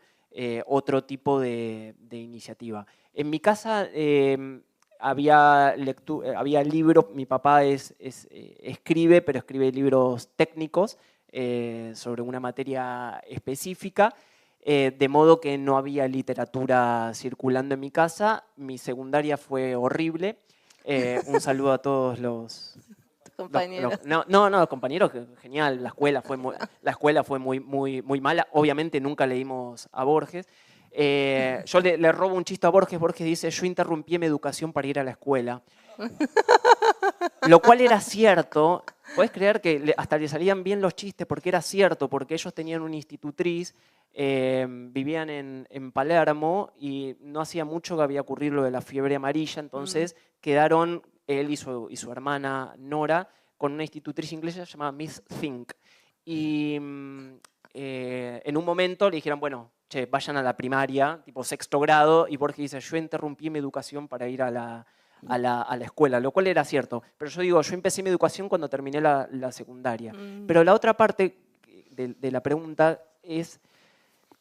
otro tipo de iniciativa. En mi casa había libros, mi papá escribe, pero escribe libros técnicos sobre una materia específica, de modo que no había literatura circulando en mi casa. Mi secundaria fue horrible. Un saludo a todos los compañeros. Los compañeros, genial. La escuela fue muy mala. Obviamente nunca leímos a Borges. Yo le robo un chiste a Borges. Borges dice, yo interrumpí mi educación para ir a la escuela. Lo cual era cierto. Podés creer que hasta le salían bien los chistes porque era cierto, porque ellos tenían una institutriz, vivían en Palermo y no hacía mucho que había ocurrido lo de la fiebre amarilla, entonces quedaron él y su hermana Nora con una institutriz inglesa llamada Miss Fink. Y en un momento le dijeron, bueno, che, vayan a la primaria, tipo sexto grado, y Borges dice, yo interrumpí mi educación para ir a la escuela, lo cual era cierto. Pero yo digo, yo empecé mi educación cuando terminé la secundaria. Pero la otra parte de la pregunta es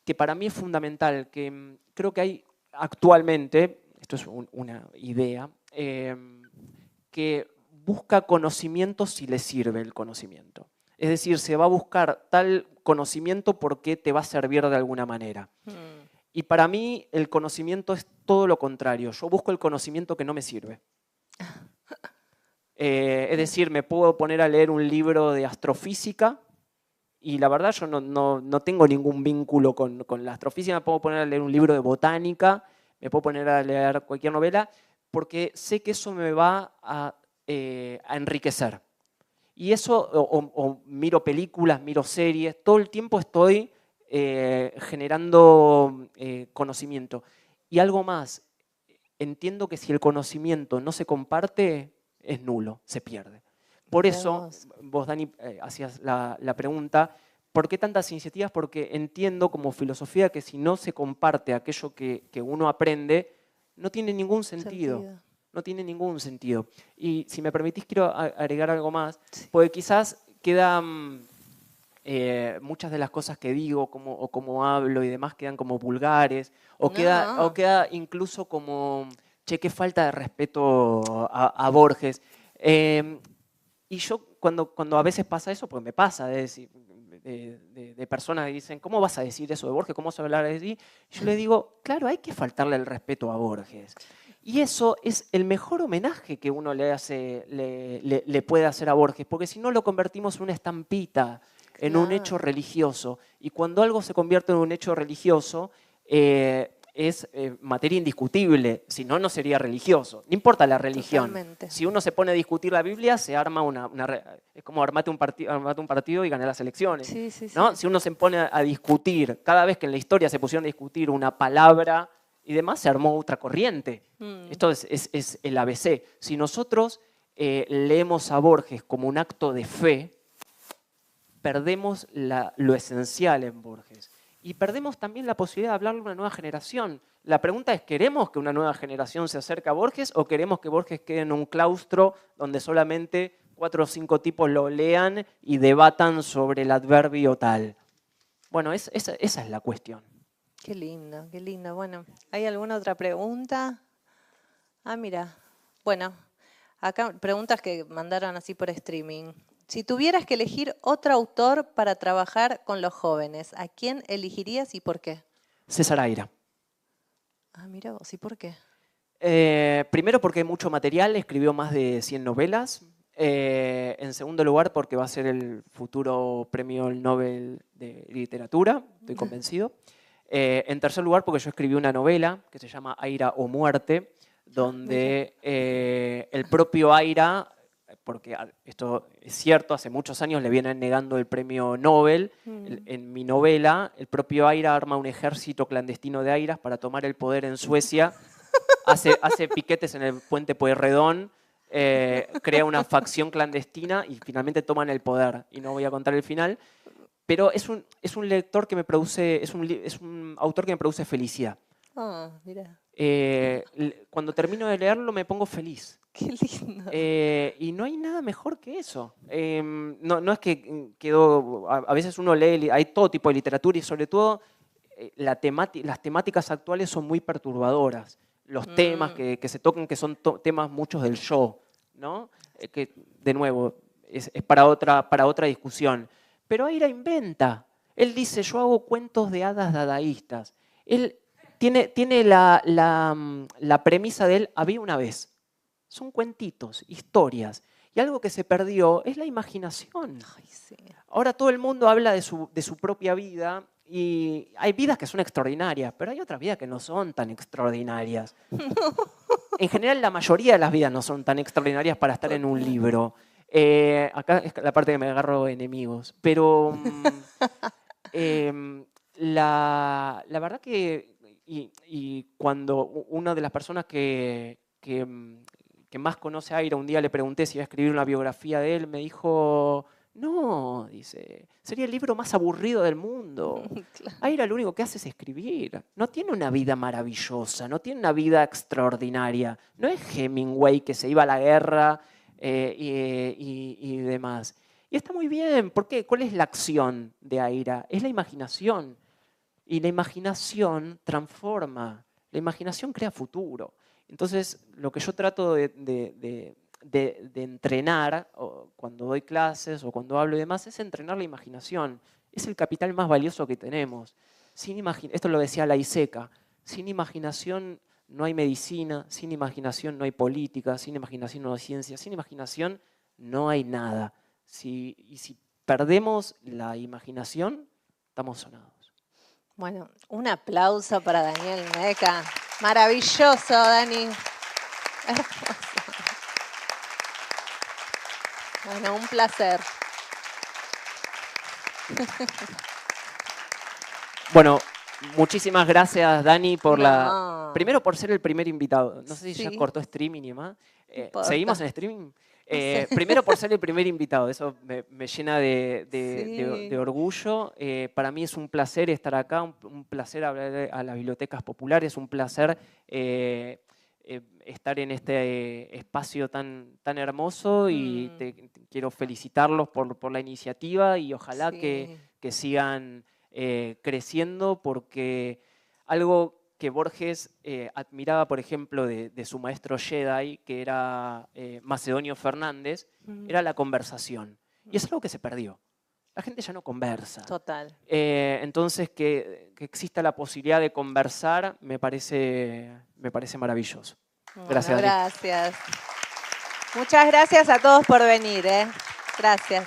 que para mí es fundamental, que creo que hay actualmente, esto es una idea, que busca conocimiento si le sirve el conocimiento. Es decir, se va a buscar tal conocimiento porque te va a servir de alguna manera. Y para mí el conocimiento es todo lo contrario. Yo busco el conocimiento que no me sirve. Es decir, me puedo poner a leer un libro de astrofísica y la verdad yo no tengo ningún vínculo con la astrofísica. Me puedo poner a leer un libro de botánica, me puedo poner a leer cualquier novela, porque sé que eso me va a enriquecer. Y eso, o miro películas, miro series, todo el tiempo estoy generando conocimiento. Y algo más, entiendo que si el conocimiento no se comparte, es nulo, se pierde. Por eso, vos, Dani, hacías la pregunta, ¿por qué tantas iniciativas? Porque entiendo como filosofía que si no se comparte aquello que uno aprende, no tiene ningún sentido. No tiene ningún sentido. Y si me permitís, quiero agregar algo más, porque quizás quedan muchas de las cosas que digo o como hablo y demás quedan como vulgares, o queda incluso como, che, qué falta de respeto a Borges. Y yo cuando a veces pasa eso, pues me pasa de personas que dicen, ¿cómo vas a decir eso de Borges? ¿Cómo vas a hablar de ti? Yo le digo, claro, hay que faltarle el respeto a Borges. Y eso es el mejor homenaje que uno le puede hacer a Borges, porque si no lo convertimos en una estampita, en un hecho religioso. Y cuando algo se convierte en un hecho religioso, es materia indiscutible, si no, no sería religioso. No importa la religión. Totalmente. Si uno se pone a discutir la Biblia, se arma es como armate un partido y ganar las elecciones. Sí, sí, ¿no? sí. Si uno se pone a discutir, cada vez que en la historia se pusieron a discutir una palabra y demás, se armó otra corriente. Esto es el ABC. Si nosotros leemos a Borges como un acto de fe, perdemos lo esencial en Borges. Y perdemos también la posibilidad de hablarle a una nueva generación. La pregunta es, ¿queremos que una nueva generación se acerque a Borges o queremos que Borges quede en un claustro donde solamente 4 o 5 tipos lo lean y debatan sobre el adverbio tal? Bueno, esa es la cuestión. Qué lindo, qué lindo. Bueno, ¿hay alguna otra pregunta? Ah, mira. Bueno, acá preguntas que mandaron así por streaming. Si tuvieras que elegir otro autor para trabajar con los jóvenes, ¿a quién elegirías y por qué? César Aira. Ah, mira vos, ¿y por qué? Primero porque hay mucho material, escribió más de 100 novelas. En segundo lugar porque va a ser el futuro premio Nobel de Literatura, estoy convencido. En tercer lugar porque yo escribí una novela que se llama Aira o Muerte, donde el propio Aira, porque esto es cierto, hace muchos años le vienen negando el premio Nobel. En mi novela, el propio Aira arma un ejército clandestino de Airas para tomar el poder en Suecia, hace piquetes en el puente Pueyrredón, crea una facción clandestina y finalmente toman el poder. Y no voy a contar el final, pero es un lector que me produce, es un autor que me produce felicidad. Ah, mira. Cuando termino de leerlo me pongo feliz. Qué lindo. Y no hay nada mejor que eso. No es que quedó. A veces uno lee, hay todo tipo de literatura y sobre todo las temáticas actuales son muy perturbadoras. Los temas que se tocan, que son temas muchos del yo, ¿no? Que de nuevo es para otra discusión. Pero Aira inventa. Él dice, yo hago cuentos de hadas dadaístas. Él tiene la premisa de él, había una vez. Son cuentitos, historias. Y algo que se perdió es la imaginación. Ay, sí. Ahora todo el mundo habla de su propia vida y hay vidas que son extraordinarias, pero hay otras vidas que no son tan extraordinarias. En general, la mayoría de las vidas no son tan extraordinarias para estar en un libro. Acá es la parte que me agarro enemigos. Pero la verdad que, y cuando una de las personas que más conoce a Aira, un día le pregunté si iba a escribir una biografía de él, me dijo, no, dice, sería el libro más aburrido del mundo. Claro. Aira lo único que hace es escribir. No tiene una vida maravillosa, no tiene una vida extraordinaria. No es Hemingway que se iba a la guerra y demás. Y está muy bien. ¿Por qué? ¿Cuál es la acción de Aira? Es la imaginación. Y la imaginación transforma. La imaginación crea futuro. Entonces, lo que yo trato de entrenar cuando doy clases o cuando hablo y demás es entrenar la imaginación. Es el capital más valioso que tenemos. Esto lo decía Laiseca. Sin imaginación no hay medicina, sin imaginación no hay política, sin imaginación no hay ciencia, sin imaginación no hay nada. Y si perdemos la imaginación, estamos sonados. Bueno, un aplauso para Daniel Meca. Maravilloso, Dani. Hermoso. Bueno, un placer. Bueno, muchísimas gracias, Dani, primero por ser el primer invitado. No sé si ya cortó streaming y demás. ¿Seguimos en streaming? Primero por ser el primer invitado, eso me llena de orgullo. Para mí es un placer estar acá, un placer hablar a las bibliotecas populares, un placer estar en este espacio tan hermoso y quiero felicitarlos por la iniciativa y ojalá que sigan creciendo porque algo que Borges admiraba, por ejemplo, de su maestro Jedi, que era Macedonio Fernández, era la conversación. Y es algo que se perdió. La gente ya no conversa. Total. Entonces, que exista la posibilidad de conversar me parece maravilloso. Gracias. Bueno, gracias. Muchas gracias a todos por venir. Gracias.